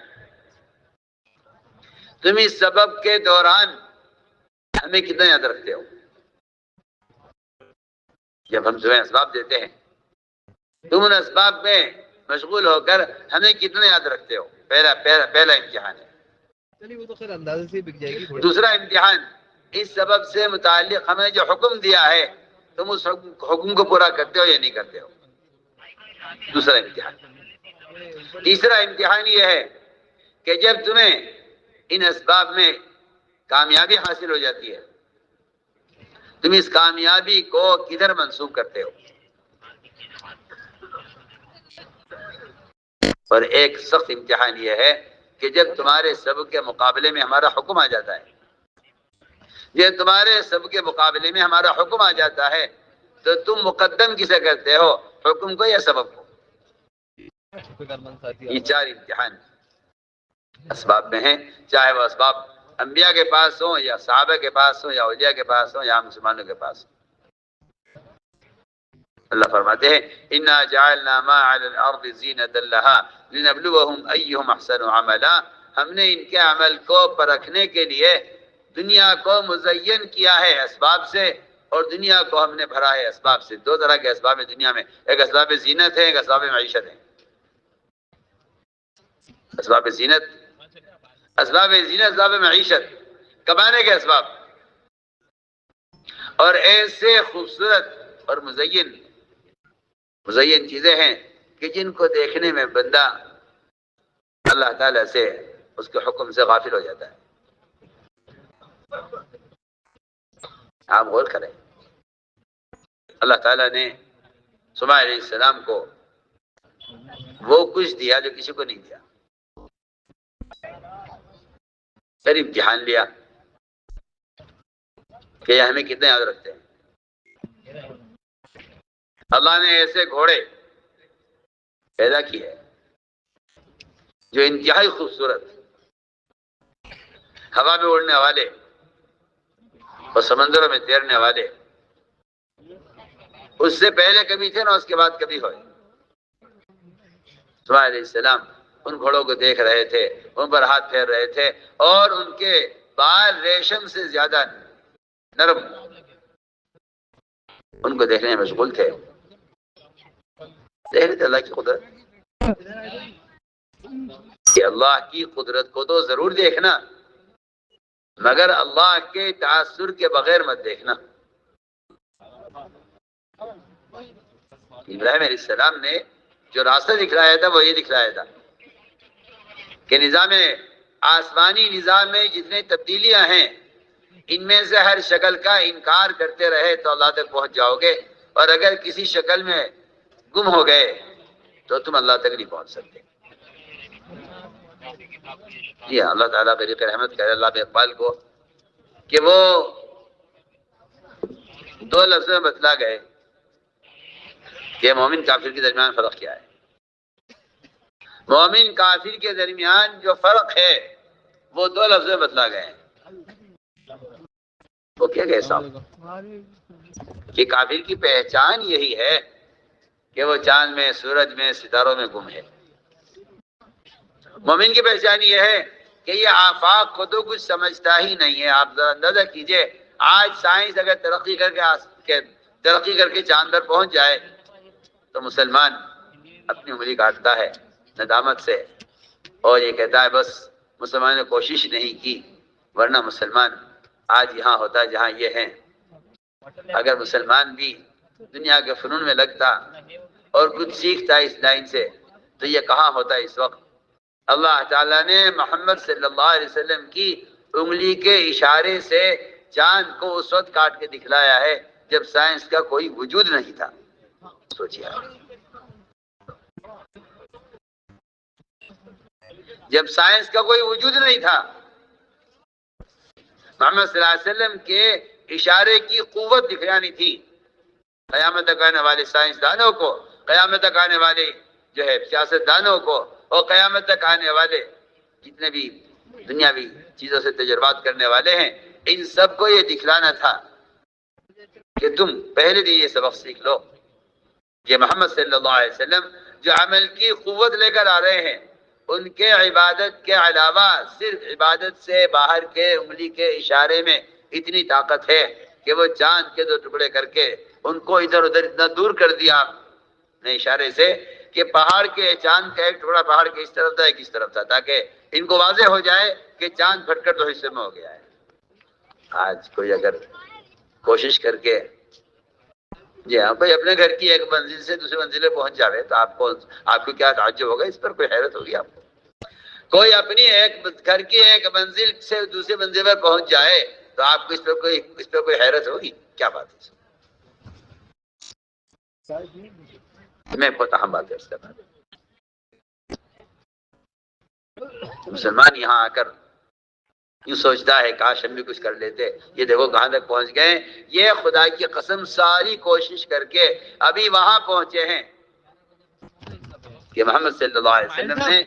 تم اس سبب کے دوران ہمیں کتنا یاد رکھتے ہو۔ جب ہم تمہیں اسباب دیتے ہیں تم ان اسباب میں مشغول ہو کر ہمیں کتنا یاد رکھتے ہو. پہلا امتحان ہے. چلیے وہ تو خیر اندازے سے بک جائے گی. دوسرا امتحان اس سبب سے متعلق ہمیں جو حکم دیا ہے تم اس حکم کو پورا کرتے ہو یا نہیں کرتے ہو. دوسرا امتحان. تیسرا امتحان یہ ہے کہ جب تمہیں ان اسباب میں کامیابی حاصل ہو جاتی ہے تم اس کامیابی کو کدھر منسوب کرتے ہو. اور ایک سخت امتحان یہ ہے کہ جب تمہارے سب کے مقابلے میں ہمارا حکم آ جاتا ہے جب تمہارے سب کے مقابلے میں ہمارا حکم آ جاتا ہے تو تم مقدم کسے کرتے ہو, حکم کو یا سبب کو. یہ چار امتحان اسباب میں ہیں, چاہے وہ اسباب انبیاء کے پاس ہوں یا صحابہ کے پاس ہوں یا اولیاء کے پاس ہوں یا مسلمانوں کے پاس ہوں. اللہ فرماتے ہیں انا جعلنا ما علی الارض زینۃ لها لنبلوهم ایہم احسن عملا. ہم نے ان کے عمل کو پرکھنے کے لیے دنیا کو مزین کیا ہے اسباب سے, اور دنیا کو ہم نے بھرا ہے اسباب سے. دو طرح کے اسباب ہیں دنیا میں, ایک اسباب زینت ہے, ایک اسباب معیشت ہے. اسباب زینت, اسباب معیشت, کمانے کے اسباب, اور ایسے خوبصورت اور مزین چیزیں ہیں کہ جن کو دیکھنے میں بندہ اللہ تعالیٰ سے اس کے حکم سے غافل ہو جاتا ہے. آپ غور کریں, اللہ تعالیٰ نے سلیمان علیہ السلام کو وہ کچھ دیا جو کسی کو نہیں دیا. پھر امتحان لیا کہ یہ ہمیں کتنے یاد رکھتے ہیں. اللہ نے ایسے گھوڑے پیدا کیے جو انتہائی خوبصورت, ہوا میں اڑنے والے اور سمندروں میں تیرنے والے, اس سے پہلے کبھی تھے نہ اس کے بعد کبھی ہوئے. سلیمان علیہ السلام ان گھوڑوں کو دیکھ رہے تھے, ان پر ہاتھ پھیر رہے تھے, اور ان کے بال ریشم سے زیادہ نرم, ان کو دیکھنے میں مشغول تھے. دیکھ رہے تھے اللہ کی قدرت, کہ اللہ کی قدرت کو تو ضرور دیکھنا مگر اللہ کے تاثر کے بغیر مت دیکھنا. ابراہیم علیہ السلام نے جو راستہ دکھلایا تھا وہ یہ دکھلایا تھا کہ نظام آسمانی نظام میں جتنے تبدیلیاں ہیں ان میں سے ہر شکل کا انکار کرتے رہے تو اللہ تک پہنچ جاؤ گے, اور اگر کسی شکل میں گم ہو گئے تو تم اللہ تک نہیں پہنچ سکتے. جی اللہ تعالیٰ بریک رحمت کرے اللہ اقبال کو کہ وہ دو لفظ میں بتلا گئے کہ مومن کافر کے درمیان فرق کیا ہے. مومن کافر کے درمیان جو فرق ہے وہ دو لفظ میں بتلا گئے ہیں. وہ کیا گئے صاحب کہ کافر کی پہچان یہی ہے کہ وہ چاند میں, سورج میں, ستاروں میں گم ہے. مومن کی پہچان یہ ہے کہ یہ آفاق کو تو کچھ سمجھتا ہی نہیں ہے. آپ ذرا اندازہ کیجئے, آج سائنس اگر ترقی کر کے چاند پر پہنچ جائے تو مسلمان اپنی انگلی کاٹتا ہے ندامت سے, اور یہ کہتا ہے بس مسلمان نے کوشش نہیں کی, ورنہ مسلمان آج یہاں ہوتا جہاں یہ ہیں. اگر مسلمان بھی دنیا کے فنون میں لگتا اور کچھ سیکھتا اس لائن سے تو یہ کہاں ہوتا اس وقت. اللہ تعالیٰ نے محمد صلی اللہ علیہ وسلم کی انگلی کے اشارے سے چاند کو اس وقت کاٹ کے دکھلایا ہے جب سائنس کا کوئی وجود نہیں تھا. سوچیے, جب سائنس کا کوئی وجود نہیں تھا محمد صلی اللہ علیہ وسلم کے اشارے کی قوت دکھلانی تھی قیامت تک آنے والے سائنسدانوں کو, قیامت تک آنے والے جو ہے سیاست دانوں کو, اور قیامت تک آنے والے جتنے بھی دنیاوی چیزوں سے تجربات کرنے والے ہیں, ان سب کو یہ دکھلانا تھا کہ تم پہلے دن یہ سبق سیکھ لو کہ محمد صلی اللہ علیہ وسلم جو عمل کی قوت لے کر آ رہے ہیں ان کے عبادت کے علاوہ صرف عبادت سے باہر کے انگلی کے اشارے میں اتنی طاقت ہے کہ وہ چاند کے دو ٹکڑے کر کے ان کو ادھر ادھر اتنا دور کر دیا آپ نے اشارے سے کہ پہاڑ کے چاند کا ایک ٹکڑا پہاڑ کے اس طرف تھا ایک اس طرف تھا، تاکہ ان کو واضح ہو جائے کہ چاند پھٹ کر دو حصے میں ہو گیا ہے۔ آج کوئی اگر کوشش کر کے جی ہاں کوئی اپنے گھر کی ایک منزل سے دوسری منزل پہ پہنچ جاوے تو آپ کو کیا تعجب ہوگا؟ اس پر کوئی حیرت ہوگی آپ کو؟ کوئی اپنی ایک گھر کی ایک منزل سے دوسری منزل پر پہنچ جائے تو آپ کو اس پر کوئی حیرت ہوگی؟ کیا بات ہے؟ میں بہت اہم بات ہے اس کا۔ مسلمان یہاں آ کر یوں سوچتا ہے کاش ہم بھی کچھ کر لیتے، یہ دیکھو کہاں تک پہنچ گئے۔ یہ خدا کی قسم ساری کوشش کر کے ابھی وہاں پہنچے ہیں کہ محمد صلی اللہ علیہ وسلم نے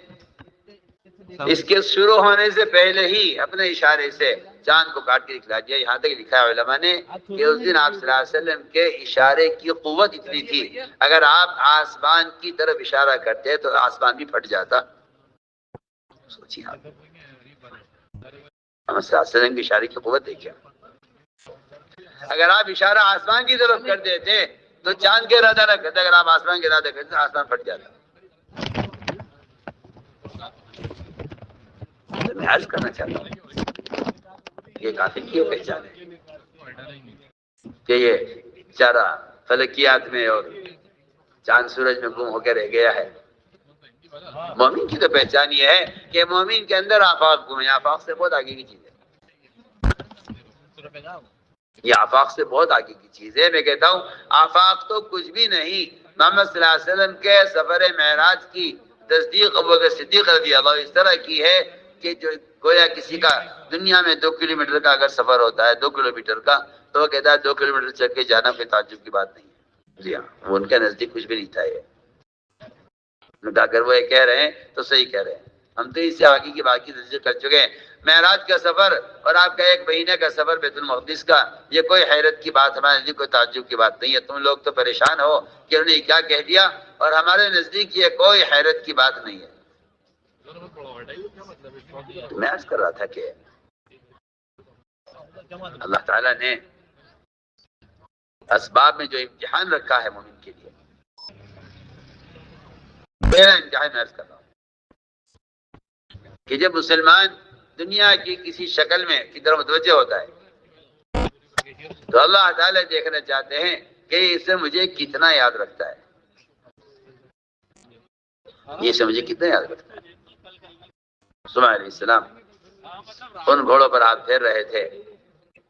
اس کے شروع ہونے سے پہلے ہی اپنے اشارے سے چاند کو کاٹ کے دکھلا دیا۔ یہاں تک لکھا ہے علماء نے کہ اس دن آپ صلی اللہ علیہ وسلم کے اشارے کی قوت اتنی تھی، اگر آپ آسمان کی طرف اشارہ کرتے تو آسمان بھی پھٹ جاتا۔ سوچیے آپ محمد صلی اللہ علیہ وسلم کی اشارے کی قوت دیکھیں، اگر آپ اشارہ آسمان کی طرف کر دیتے تو چاند کے ارادہ نہ کرتے، اگر آپ آسمان کے ارادہ کرتے تو آسمان پھٹ جاتا۔ میں عرض کرنا چاہتا ہوں یہ کافی کی پہچان ہے کہ یہ بیچارہ فلکیات میں اور چاند سورج میں گم ہو کے رہ گیا ہے۔ مومن کی تو پہچان یہ ہے کہ مومن کے اندر آفاق گم ہے، آفاق سے بہت آگے کی چیز ہے، یہ آفاق سے بہت آگے کی چیز ہے۔ میں کہتا ہوں آفاق تو کچھ بھی نہیں۔ محمد صلی اللہ علیہ وسلم کے سفر معراج کی تصدیق ابوبکر صدیق رضی اللہ عنہ اس طرح کی ہے کہ جو گویا کسی کا دنیا میں 2 کلومیٹر کا اگر سفر ہوتا ہے 2 کلومیٹر کا تو وہ کہتا ہے 2 کلومیٹر چل کے جانا کوئی تعجب کی بات نہیں ہے۔ جی ہاں وہ ان کے نزدیک کچھ بھی نہیں تھا یہ۔ اگر وہ یہ کہہ رہے ہیں تو صحیح کہہ رہے ہیں، ہم تو اس سے آگے کی باقی تصدیق کر چکے ہیں۔ معراج کا سفر اور آپ کا 1 مہینے کا سفر بیت المقدس کا یہ کوئی حیرت کی بات ہمارے نزدیک کوئی تعجب کی بات نہیں ہے۔ تم لوگ تو پریشان ہو کہ انہوں نے کیا کہہ دیا، اور ہمارے نزدیک یہ کوئی حیرت کی بات نہیں ہے۔ میں عرض کر رہا تھا کہ اللہ تعالیٰ نے اسباب میں جو امتحان رکھا ہے مومن کے لیے، میرا امتحان میں عرض کر رہا ہوں کہ جب مسلمان دنیا کی کسی شکل میں کی طرف متوجہ ہوتا ہے تو اللہ تعالیٰ دیکھنا چاہتے ہیں کہ اسے مجھے کتنا یاد رکھتا ہے، یہ اسے مجھے کتنا یاد رکھتا ہے۔ سلیمان علیہ السلام ان گھوڑوں پر ہاتھ پھیر رہے تھے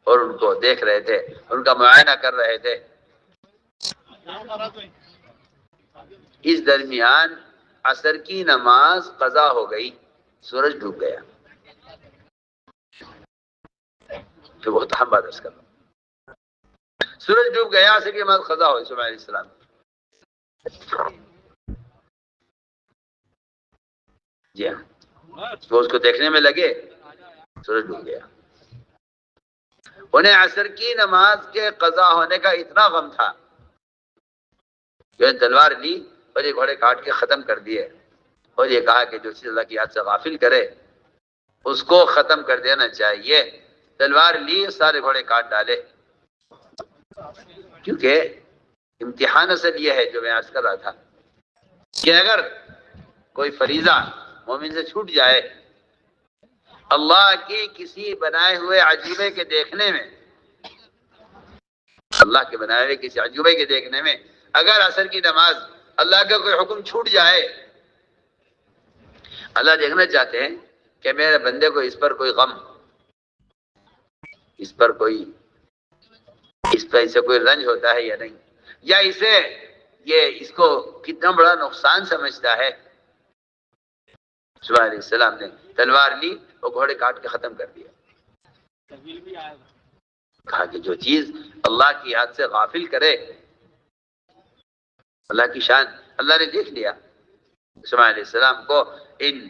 اور ان کو دیکھ رہے تھے، ان کا معائنہ کر رہے تھے۔ اس درمیان عصر کی نماز قضا ہو گئی، سورج ڈوب گیا۔ تو بہت اہم بات اس کا، سورج ڈوب گیا، عصر کی نماز قضا ہوئی سلیمان علیہ السلام۔ جی ہاں وہ اس کو دیکھنے میں لگے، سورج ڈوب گیا۔ انہیں عصر کی نماز کے قضا ہونے کا اتنا غم تھا کہ تلوار لی اور یہ گھوڑے کاٹ کے ختم کر دیے، اور یہ کہا کہ جو چیز اللہ کی یاد سے غافل کرے اس کو ختم کر دینا چاہیے۔ تلوار لی، سارے گھوڑے کاٹ ڈالے، کیونکہ امتحان اصل یہ ہے جو میں عرض کر رہا تھا کہ اگر کوئی فریضہ مومن سے چھوٹ جائے، اللہ کی کسی بنائے ہوئے عجیبے کے دیکھنے میں، اللہ کے بنائے ہوئے کسی عجوبے کے دیکھنے میں اگر عصر کی نماز اللہ کا کوئی حکم چھوٹ جائے، اللہ دیکھنا چاہتے ہیں کہ میرے بندے کو اس پر کوئی غم، اس پر اسے کوئی رنج ہوتا ہے یا نہیں، یا اس کو کتنا بڑا نقصان سمجھتا ہے۔ سلیمان علیہ السلام نے تلوار لی اور گھوڑے کاٹ کے ختم کر دیا۔ کہا کہ جو چیز اللہ کی یاد سے غافل کرے، اللہ کی شان اللہ نے دیکھ لیا۔ سلیمان علیہ السلام کو ان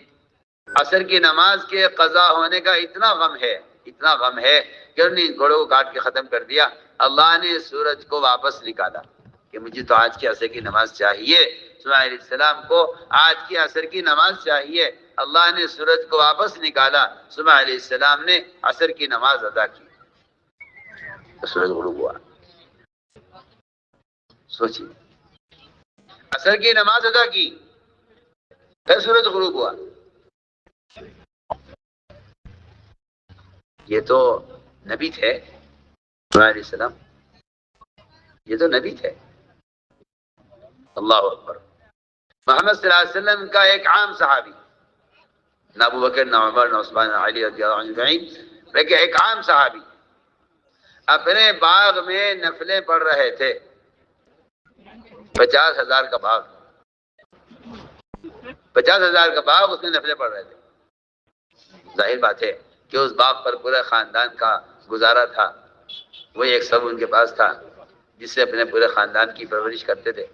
عصر کی نماز کے قضا ہونے کا اتنا غم ہے کہ انہوں نے گھوڑوں کو کاٹ کے ختم کر دیا۔ اللہ نے سورج کو واپس نکالا کہ مجھے تو آج کی عصر کی نماز چاہیے۔ سلیمان علیہ السلام کو آج کی عصر کی نماز چاہیے، اللہ نے سورج کو واپس نکالا، سلیمان علیہ السلام نے عصر کی نماز ادا کی، سورج غروب ہوا۔ سوچیے، عصر کی نماز ادا کی، پھر سورج غروب ہوا. یہ تو نبی تھے علیہ السلام، یہ تو نبی تھے. اللہ اکبر. محمد صلی اللہ علیہ وسلم کا ایک عام صحابی، نہ ابو بکر نہ عمر نہ عثمان نہ علی رضی اللہ عنہ اجمعین، لیکن ایک عام صحابی اپنے باغ میں نفلیں پڑھ رہے تھے. 50,000 کا باغ، 50,000 کا باغ، اس میں نفلیں پڑھ رہے تھے. ظاہر بات ہے کہ اس باغ پر پورے خاندان کا گزارا تھا. وہ ایک سب ان کے پاس تھا جس سے اپنے پورے خاندان کی پرورش کرتے تھے.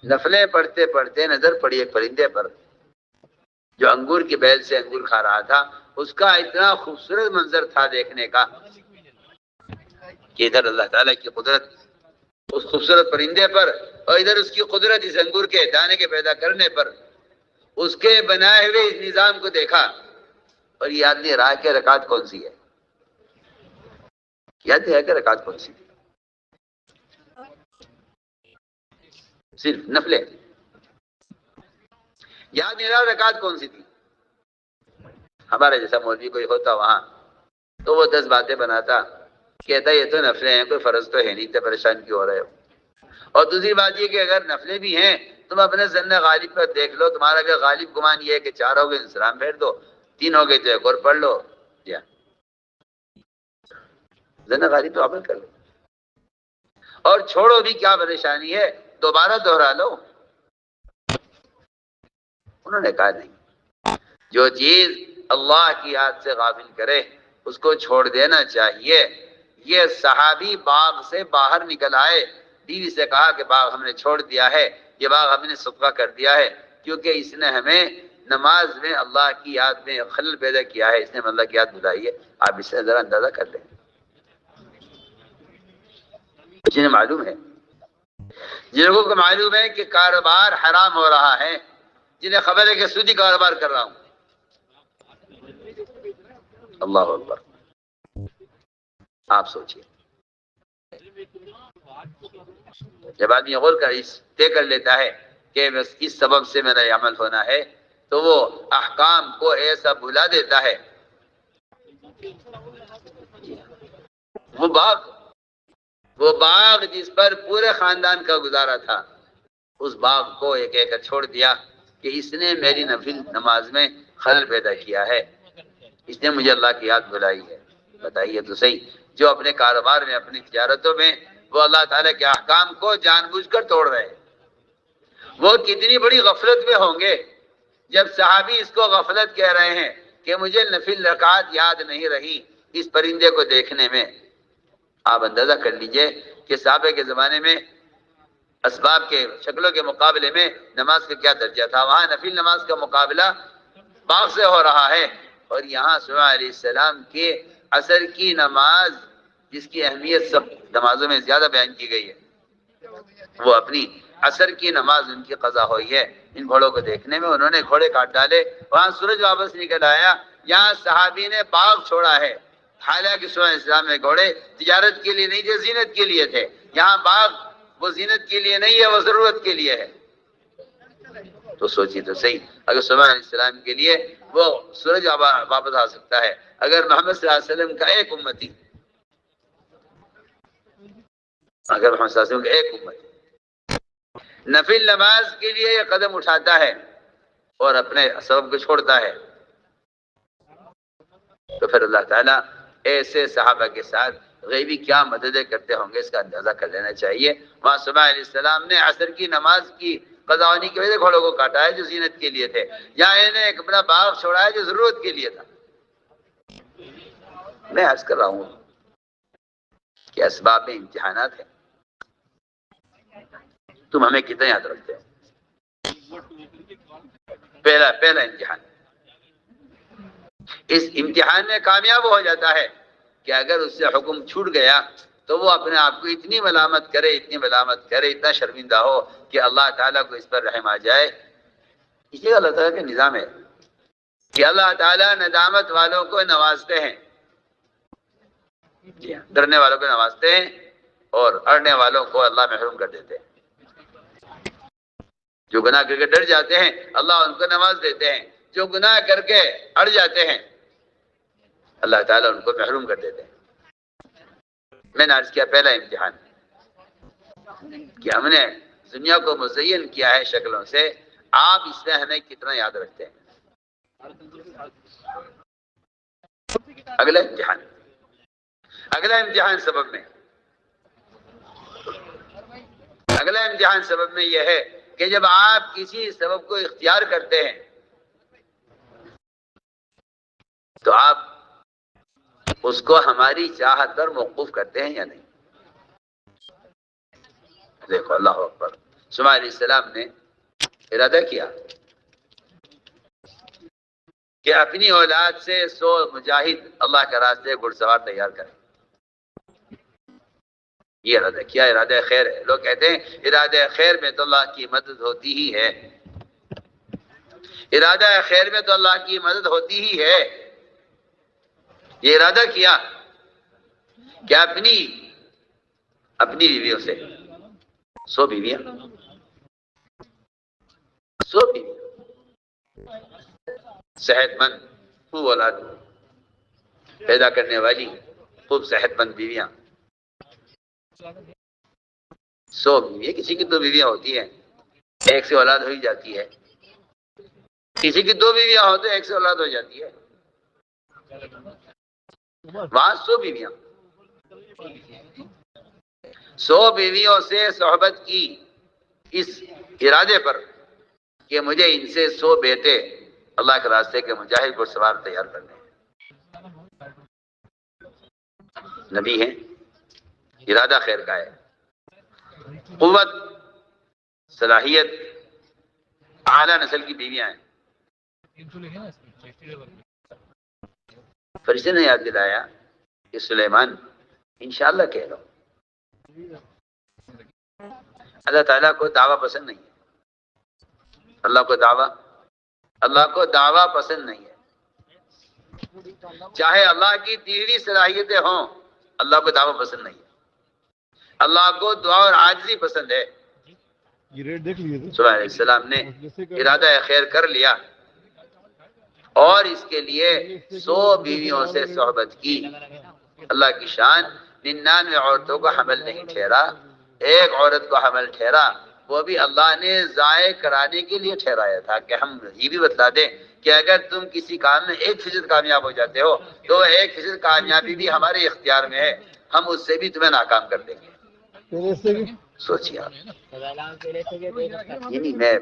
نفلیں پڑھتے پڑھتے نظر پڑی ایک پرندے پر جو انگور کی بیل سے انگور کھا رہا تھا. اس کا اتنا خوبصورت منظر تھا دیکھنے کا کہ ادھر اللہ تعالیٰ کی قدرت اس خوبصورت پرندے پر، اور ادھر اس کی قدرت اس انگور کے دانے کے پیدا کرنے پر. اس کے بنائے ہوئے اس نظام کو دیکھا اور یاد نہیں رہا کہ رکعت کون سی ہے. یاد نہیں ہے کہ رکعت کون سی، صرف نفلیں. یاد نہیں رہا رکعت کون سی تھی. ہمارے جیسا مولوی کوئی ہوتا وہاں تو وہ 10 باتیں بناتا، کہتا یہ تو نفلیں ہیں، کوئی فرض تو ہے نہیں، تو پریشان کیوں ہو رہے ہو. اور دوسری بات یہ کہ اگر نفلیں بھی ہیں تم اپنے ظن غالب پر دیکھ لو، تمہارا اگر غالب گمان یہ ہے کہ 4 ہو گئے سلام پھیر دو، 3 ہو گئے تو ایک اور پڑھ لو. ظن غالب تو عمل کر لو، اور چھوڑو بھی کیا پریشانی ہے، دوبارہ دوہرا لو. انہوں نے کہا نہیں، جو چیز اللہ کی یاد سے غافل کرے اس کو چھوڑ دینا چاہیے. یہ صحابی باغ سے باہر نکل آئے، بیوی سے کہا کہ باغ ہم نے چھوڑ دیا ہے، یہ باغ ہم نے صدقہ کر دیا ہے، کیونکہ اس نے ہمیں نماز میں اللہ کی یاد میں خلل پیدا کیا ہے، اس نے اللہ کی یاد بلائی ہے. آپ اس سے ذرا اندازہ کر لیں. جنہیں معلوم ہے، جن لوگوں کو معلوم ہے کہ کاروبار حرام ہو رہا ہے، جنہیں خبر ہے کہ سودی کاروبار کر رہا ہوں. اللہ اکبر. آپ سوچئے، جب آدمی غور کر طے کر لیتا ہے کہ بس اس سبب سے میرا یہ عمل ہونا ہے، تو وہ احکام کو ایسا بھلا دیتا ہے. وہ باغ جس پر پورے خاندان کا گزارا تھا، اس باغ کو ایک ایک چھوڑ دیا کہ اس نے میری نفل نماز میں خلل پیدا کیا ہے، اس نے مجھے اللہ کی یاد بلائی ہے. بتائیے تو صحیح، جو اپنے کاروبار میں اپنی تجارتوں میں وہ اللہ تعالیٰ کے احکام کو جان بوجھ کر توڑ رہے ہیں، وہ کتنی بڑی غفلت میں ہوں گے. جب صحابی اس کو غفلت کہہ رہے ہیں کہ مجھے نفل رکعت یاد نہیں رہی اس پرندے کو دیکھنے میں، آپ اندازہ کر لیجئے کہ صحابہ کے زمانے میں اسباب کے شکلوں کے مقابلے میں نماز کا کیا درجہ تھا. وہاں نفل نماز کا مقابلہ باغ سے ہو رہا ہے، اور یہاں سلیمان علیہ السلام کے عصر کی نماز جس کی اہمیت سب نمازوں میں زیادہ بیان کی گئی ہے، وہ اپنی عصر کی نماز ان کی قضا ہوئی ہے. ان گھوڑوں کو دیکھنے میں انہوں نے گھوڑے کاٹ ڈالے، وہاں سورج واپس نکل آیا. یہاں صحابی نے باغ چھوڑا ہے، حالانکہ سلیمان علیہ السلام نے گھوڑے تجارت کے لیے نہیں تھے، زینت کے لیے تھے. یہاں باغ وہ زینت کے لیے نہیں ہے، وہ ضرورت کے لیے ہے. تو سوچیے تو صحیح، اگر سلیمان علیہ السلام کے لیے وہ سورج واپس آ سکتا ہے، اگر محمد صلی اللہ علیہ وسلم کا ایک امتی، اگر محمد صلی اللہ علیہ وسلم کا ایک امتی نفل نماز کے لیے یہ قدم اٹھاتا ہے اور اپنے سبب کو چھوڑتا ہے، تو پھر اللہ تعالیٰ ایسے صحابہ کے ساتھ غیبی کیا مددیں کرتے ہوں گے، اس کا اندازہ کر لینا چاہیے. وہاں سلیمان علیہ السلام نے عصر کی نماز کی قضا ہونے کی وجہ سے گھوڑوں کو کاٹا ہے جو زینت کے لیے تھے، یہاں انہیں ایک بڑا باغ چھوڑا ہے جو ضرورت کے لیے تھا. میں عرض کر رہا ہوں کہ اسباب میں امتحانات ہیں. تم ہمیں کتنا یاد رکھتے ہیں؟ پہلا امتحان، اس امتحان میں کامیاب ہو جاتا ہے کہ اگر اس سے حکم چھوٹ گیا تو وہ اپنے آپ کو اتنی ملامت کرے، اتنا شرمندہ ہو کہ اللہ تعالیٰ کو اس پر رحم آ جائے. اس لیے اللہ تعالیٰ کا نظام ہے کہ اللہ تعالیٰ ندامت والوں کو نوازتے ہیں، ڈرنے والوں کو نوازتے ہیں، اور اڑنے والوں کو اللہ محروم کر دیتے ہیں۔ جو گناہ کر کے ڈر جاتے ہیں اللہ ان کو نواز دیتے ہیں، جو گناہ کر کے اڑ جاتے ہیں اللہ تعالیٰ ان کو محروم کر دیتے ہیں۔ میں نے عرض کیا پہلا امتحان کہ ہم نے دنیا کو مزین کیا ہے شکلوں سے، آپ اس میں ہمیں کتنا یاد رکھتے ہیں۔ اگلا امتحان سبب میں، اگلا امتحان سبب میں یہ ہے کہ جب آپ کسی سبب کو اختیار کرتے ہیں تو آپ اس کو ہماری چاہت پر موقوف کرتے ہیں یا نہیں۔ دیکھو اللہ اکبر، سلیمان علیہ السلام نے ارادہ کیا کہ اپنی اولاد سے 100 مجاہد اللہ کے راستے گھڑ سوار تیار کریں۔ یہ ارادہ کیا، ارادہ خیر ہے۔ لوگ کہتے ہیں ارادہ خیر میں تو اللہ کی مدد ہوتی ہی ہے، ارادہ خیر میں تو اللہ کی مدد ہوتی ہی ہے۔ یہ ارادہ کیا کہ اپنی بیویوں سے 100 بیویاں، 100 بیویاں صحت مند خوب اولاد پیدا کرنے والی خوب صحت مند بیویاں، 100 بیویاں۔ کسی کی 2 بیویاں ہوتی ہیں، ایک سے اولاد ہو ہی جاتی ہے، کسی کی 2 بیویاں ہو تو ایک سے اولاد ہو جاتی ہے، وہاں 100 بیویاں، 100 بیویوں سے صحبت کی اس ارادے پر کہ مجھے ان سے 100 بیٹے اللہ کے راستے کے مجاہد کو سوار تیار کرنے ہیں۔ نبی ہیں، ارادہ خیر کا ہے، قوت صلاحیت اعلیٰ نسل کی بیویاں ہیں۔ فرشتے نے یاد دلایا کہ سلیمان انشاءاللہ کہہ لو۔ اللہ تعالیٰ کو دعویٰ پسند نہیں ہے، اللہ کو دعویٰ پسند نہیں ہے۔ چاہے اللہ کی تیری صلاحیتیں ہوں، اللہ کو دعویٰ پسند نہیں ہے۔ اللہ کو دعا اور عاجزی پسند ہے۔ سلیمان علیہ السلام نے ارادہ خیر کر لیا اور اس کے لیے 100 بیویوں سے صحبت کی۔ اللہ کی شان 99 عورتوں کو حمل نہیں ٹھہرا، ایک عورت کو حمل ٹھہرا، وہ بھی اللہ نے ضائع کرانے کے لیے ٹھہرایا تھا کہ ہم یہ بھی بتلا دیں کہ اگر تم کسی کام میں 1% کامیاب ہو جاتے ہو تو 1% کامیابی بھی ہمارے اختیار میں ہے، ہم اس سے بھی تمہیں ناکام کر دیں گے۔ سوچیے آپ، یعنی میں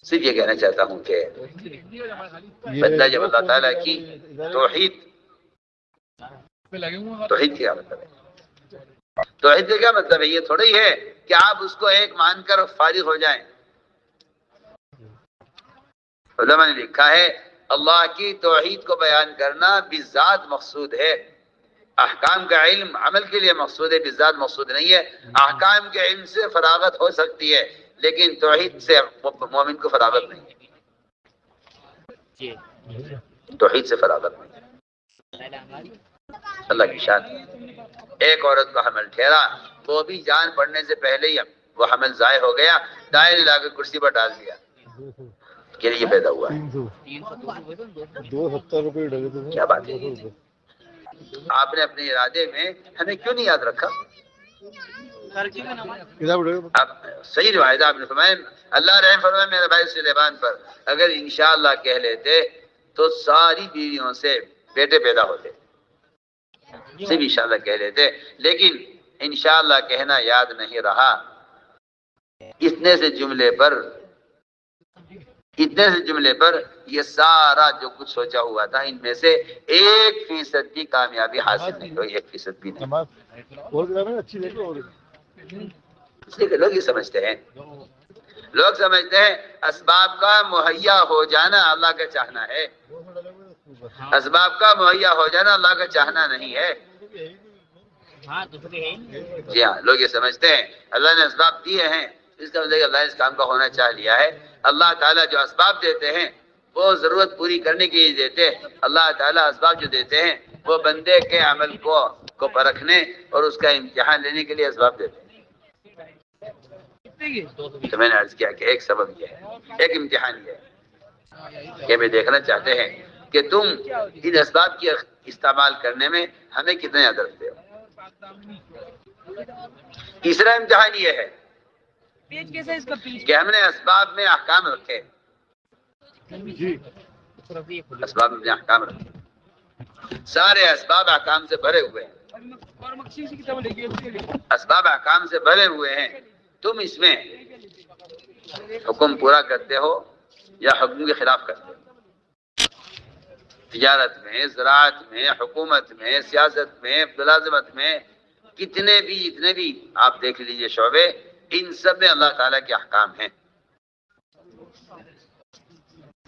صرف یہ کہنا چاہتا ہوں کہ بندہ جب اللہ تعالیٰ کی توحید کیا مطلب ہے؟ توحید کا کیا مطلب ہے؟ یہ تھوڑا ہی ہے کہ آپ اس کو ایک مان کر فارغ ہو جائیں۔ علماء نے لکھا ہے اللہ کی توحید کو بیان کرنا بذات مقصود ہے، احکام کا علم عمل کے لیے مقصود ہے، بذات مقصود نہیں ہے۔ احکام کے علم سے فراغت ہو سکتی ہے لیکن توحید سے مومن کو فراغت نہیں ہے، توحید سے فراغت نہیں ہے۔ اللہ کی شان، ایک عورت کو حمل ٹھہرا، وہ بھی جان پڑنے سے پہلے ہی وہ حمل ضائع ہو گیا، دائیں لا کے کرسی پر ڈال دیا کہ یہ پیدا ہوا ہے۔ 270 روپے ڈلے تھے۔ کیا بات ہے؟ آپ نے اپنے ارادے میں ہمیں کیوں نہیں یاد رکھا؟ اب صحیح روایت آپ نے فرمایا، اللہ رحم فرمائے میرے بھائی سلیمان پر، اگر انشاءاللہ کہہ لیتے تو ساری بیویوں سے بیٹے پیدا ہوتے، صرف انشاءاللہ کہہ لیتے، لیکن انشاءاللہ کہنا یاد نہیں رہا۔ اتنے سے جملے پر یہ سارا جو کچھ سوچا ہوا تھا ان میں سے 1% کی کامیابی حاصل نہیں ہوئی، 1% بھی نہیں۔ اس لیے کہ لوگ یہ سمجھتے ہیں اسباب کا مہیا ہو جانا اللہ کا چاہنا ہے، اسباب کا مہیا ہو جانا اللہ کا چاہنا نہیں ہے۔ جی ہاں، لوگ یہ سمجھتے ہیں اللہ نے اسباب دیے ہیں اس کا مطلب اللہ نے اس کام کا ہونا چاہ لیا ہے۔ اللہ تعالیٰ جو اسباب دیتے ہیں وہ ضرورت پوری کرنے کے لیے دیتے ہیں، اللہ تعالیٰ اسباب جو دیتے ہیں وہ بندے کے عمل کو پرکھنے اور اس کا امتحان لینے کے لیے اسباب دیتے ہیں۔ تو میں نے عرض کیا کہ ایک سبب یہ ہے، ایک امتحان یہ ہے کہ میں دیکھنا چاہتے ہیں کہ تم ان اسباب کی استعمال کرنے میں ہمیں کتنا یاد رکھتے ہو۔ تیسرا امتحان یہ ہے کہ ہم نے اسباب میں احکام رکھے، اسباب میں احکام رکھے، سارے اسباب احکام سے بھرے ہوئے ہیں، اسباب احکام سے بھرے ہوئے ہیں، تم اس میں حکم پورا کرتے ہو یا حکم کے خلاف کرتے ہو۔ تجارت میں، زراعت میں، حکومت میں، سیاست میں، ملازمت میں، جتنے بھی آپ دیکھ لیجئے شعبے، ان سب میں اللہ تعالیٰ کے احکام ہیں،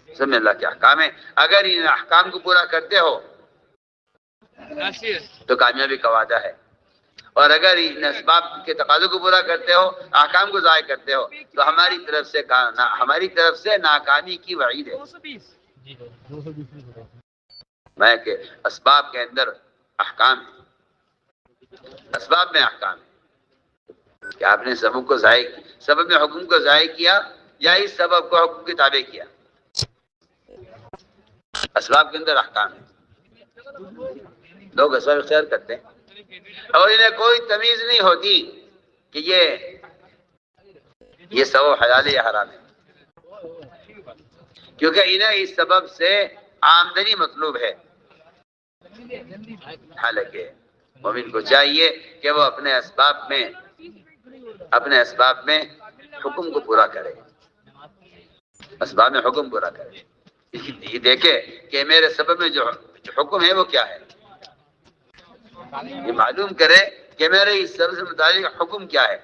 سب میں اللہ کے احکام ہیں۔ اگر ان احکام کو پورا کرتے ہو تو کامیابی کا وعدہ ہے، اور اگر ان اسباب کے تقاضوں کو پورا کرتے ہو، احکام کو ضائع کرتے ہو، تو ہماری طرف سے ناکامی کی وعید ہے۔ میں کہ اسباب کے اندر احکام ہے، اسباب میں احکام ہے کہ آپ نے سبب میں حکم کو ضائع کیا یا اس سبب کو حکم کے تابع کیا، اسباب کے اندر احکام ہے۔ لوگ اسباب اختیار کرتے ہیں اور انہیں کوئی تمیز نہیں ہوتی کہ یہ سبب حلال ہے یا حرام ہے، کیونکہ انہیں اس سبب سے آمدنی مطلوب ہے۔ حالانکہ مومن کو چاہیے کہ وہ اپنے اسباب میں حکم کو پورا کرے، اسباب میں حکم پورا کرے، یہ دیکھے کہ میرے سبب میں جو حکم ہے وہ کیا ہے، یہ معلوم کرے کہ میرے اس سبب سے متعلق حکم کیا ہے۔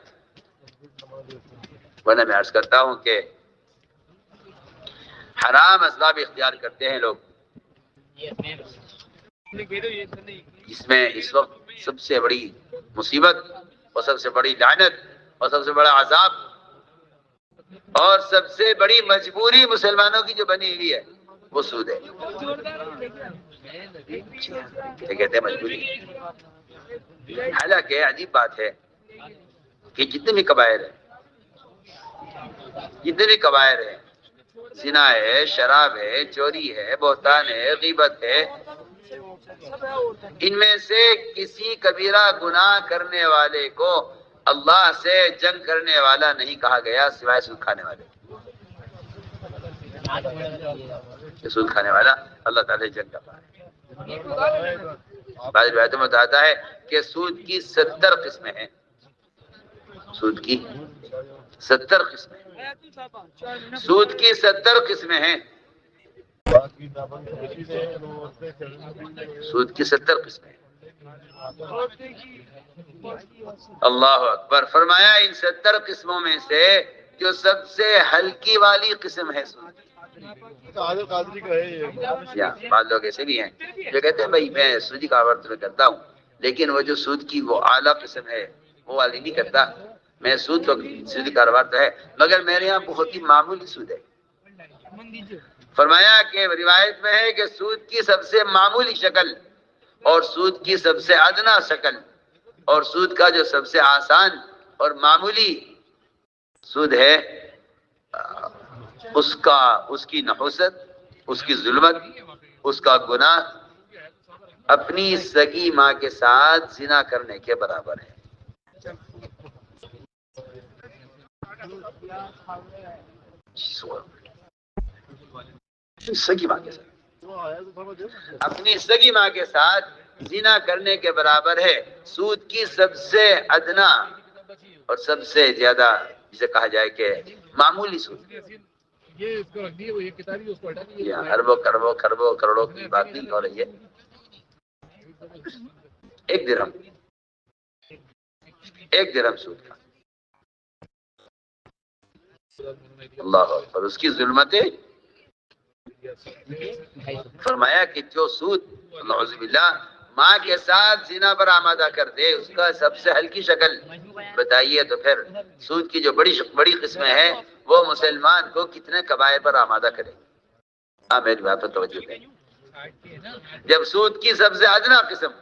ورنہ میں عرض کرتا ہوں کہ حرام اسباب اختیار کرتے ہیں لوگ، جس میں اس وقت سب سے بڑی مصیبت اور سب سے بڑی لعنت اور سب سے بڑا عذاب اور سب سے بڑی مجبوری مسلمانوں کی جو بنی ہوئی ہے وہ سود ہے۔ یہ کہتے ہیں مجبوری۔ حالانکہ عجیب بات ہے کہ جتنے بھی کبائر ہیں، زنا ہے، شراب ہے، چوری ہے، بہتان ہے، غیبت ہے، ان میں سے کسی کبیرہ گناہ کرنے والے کو اللہ سے جنگ کرنے والا نہیں کہا گیا سوائے سود کھانے والے۔ سود کھانے والا اللہ تعالیٰ جنگ کرتا ہے۔ بعض روایتوں میں بتاتا ہے کہ سود کی 70 قسمیں ہیں، سود کی 70 قسمیں، سود کی 70 قسمیں ہیں، سود کی 70 قسمیں۔ اللہ اکبر۔ فرمایا ان 70 قسموں میں سے جو سب سے ہلکی والی قسم ہے سود، یا بعض لوگ ایسے بھی ہیں جو کہتے ہیں بھائی میں سودی کاروبار تو میں کرتا ہوں، لیکن وہ جو سود کی وہ اعلیٰ قسم ہے وہ والی نہیں کرتا، میں سودی کاروبار تو ہے مگر میرے یہاں بہت ہی معمولی سود ہے۔ فرمایا کہ روایت میں ہے کہ سود کی سب سے معمولی شکل اور سود کی سب سے ادنا شکل اور سود کا جو سب سے آسان اور معمولی سود ہے، اس کی نحوست، اس کی ظلمت، اس کا گناہ اپنی سگی ماں کے ساتھ زنا کرنے کے برابر ہے۔ سگی ماں کے ساتھ، اپنی سگی ماں کے ساتھ زنا کرنے کے برابر ہے۔ سود کی سب سے ادنا اور سب سے زیادہ جسے کہا جائے کہ معمولی سود، اربوں کروڑوں کروڑوں کی بات نہیں ہو رہی ہے، ایک درہم سود کا۔ اللہ اکبر۔ اس کی ظلمتیں، فرمایا کہ جو سود نعوذ باللہ ماں کے ساتھ زنا پر آمادہ کر دے، اس کا سب سے ہلکی شکل بتائیے تو پھر سود کی جو بڑی قسمیں ہیں وہ مسلمان کو کتنے کبائر پر آمادہ کرے۔ میری بات پر توجہ دیں۔ جب سود کی سب سے ادنا قسم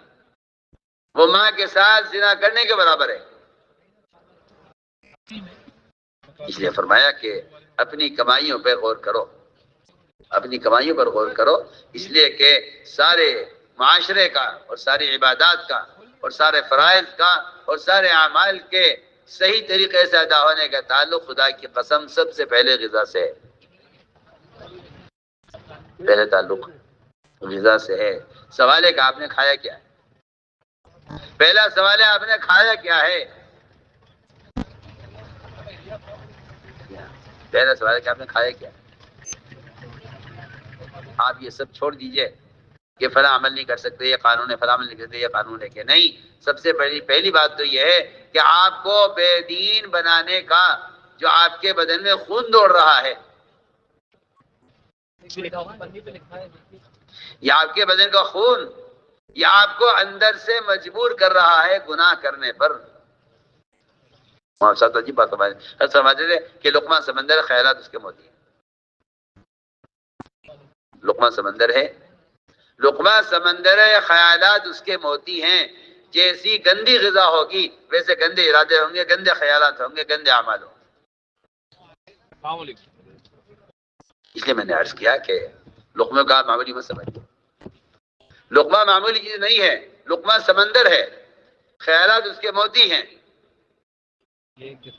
وہ ماں کے ساتھ زنا کرنے کے برابر ہے، اس لیے فرمایا کہ اپنی کمائیوں پہ غور کرو، اپنی کمائیوں پر غور کرو، اس لیے کہ سارے معاشرے کا اور ساری عبادات کا اور سارے فرائض کا اور سارے اعمال کے صحیح طریقے سے ادا ہونے کا تعلق خدا کی قسم سب سے پہلے غذا سے ہے، پہلے تعلق غذا سے ہے۔ سوال ہے کہ آپ نے کھایا کیا ہے؟ پہلا سوال ہے آپ نے کھایا کیا ہے؟ پہلا سوال ہے کہ آپ نے کھایا کیا ہے؟ آپ یہ سب چھوڑ دیجئے کہ فلاں عمل نہیں کر سکتے، یہ قانون ہے، فلاں عمل نہیں کر سکتے، یہ قانون ہے کہ نہیں۔ سب سے پہلی بات تو یہ ہے کہ آپ کو بے دین بنانے کا جو آپ کے بدن میں خون دوڑ رہا ہے، یہ آپ کے بدن کا خون، یہ آپ کو اندر سے مجبور کر رہا ہے گناہ کرنے پر۔ ساتھ عجیب بات سمجھتے تھے کہ لقمہ سمندر خیالات اس کے موتی ہیں، لقمہ سمندر ہے، لقمہ سمندر ہے، خیالات اس کے موتی ہیں۔ جیسی گندی غذا ہوگی ویسے گندے ارادے ہوں گے، گندے خیالات ہوں گے، گندے اعمال ہوں گے۔ اس لیے میں نے عرض کیا کہ لقمہ کا معمولی مت سمجھیں، لقمہ معمولی چیز نہیں ہے، لقمہ سمندر ہے، خیالات اس کے موتی ہیں،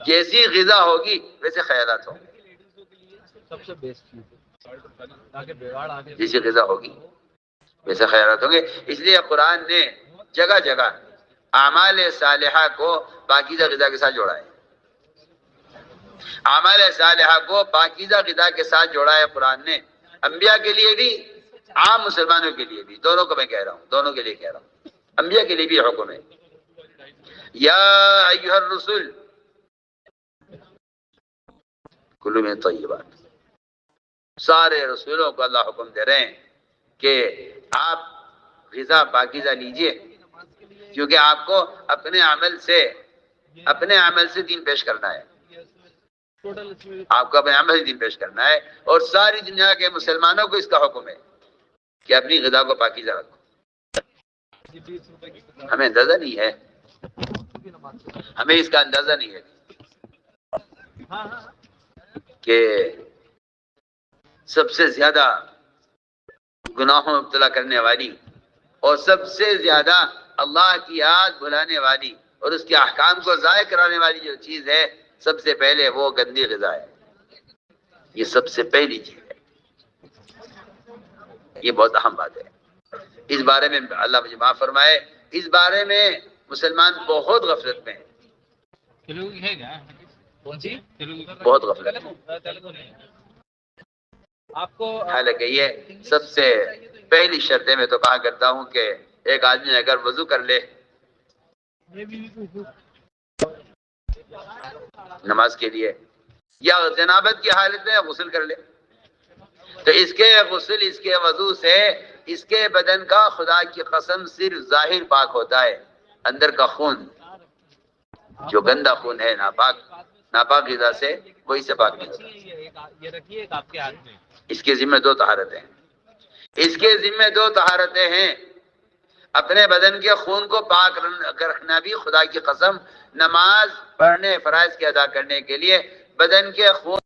جیسی غذا ہوگی ویسے خیالات ہوں گے، جیسی غذا ہوگی ویسے خیالات ہوں گے۔ اس لیے قرآن نے جگہ جگہ اعمال صالحہ کو پاکیزہ غذا کے ساتھ جوڑا ہے، اعمال صالحہ کو پاکیزہ غذا کے ساتھ جوڑا ہے قرآن نے، انبیاء کے لیے بھی عام مسلمانوں کے لیے بھی، دونوں کو میں کہہ رہا ہوں، دونوں کے لیے کہہ رہا ہوں، انبیاء کے لیے بھی حکم ہے، یا ایھا الرسل کلوا من طیبات، سارے رسولوں کو اللہ حکم دے رہے ہیں کہ آپ غذا پاکیزہ لیجئے، کیونکہ آپ کو اپنے عمل سے دین پیش کرنا ہے، آپ کو اپنے عمل سے دین پیش کرنا ہے، اور ساری دنیا کے مسلمانوں کو اس کا حکم ہے کہ اپنی غذا کو پاکیزہ رکھو۔ ہمیں اندازہ نہیں ہے، ہمیں اس کا اندازہ نہیں ہے کہ سب سے زیادہ گناہوں میں مبتلا کرنے والی اور سب سے زیادہ اللہ کی یاد بھلانے والی اور اس کے احکام کو ضائع کرانے والی جو چیز ہے، سب سے پہلے وہ گندی غذا ہے، یہ سب سے پہلی چیز ہے، یہ بہت اہم بات ہے۔ اس بارے میں اللہ مجھے معاف فرمائے، اس بارے میں مسلمان بہت غفلت میں ہیں، بہت غفلت میں۔ حالانکہ یہ سب سے پہلی شرط ہے، میں تو کہا کرتا ہوں کہ ایک آدمی اگر وضو کر لے نماز کے لیے یا جنابت کی حالت میں غسل کر لے، تو اس کے غسل، اس کے وضو سے اس کے بدن کا خدا کی قسم صرف ظاہر پاک ہوتا ہے، اندر کا خون جو گندا خون ہے ناپاک غذا سے، وہی سے پاک نہیں ہوتا۔ اس کے ذمہ دو طہارتیں ہیں، اس کے ذمہ دو طہارتیں ہیں، اپنے بدن کے خون کو پاک رکھنا بھی خدا کی قسم، نماز پڑھنے فرائض کے ادا کرنے کے لیے بدن کے خون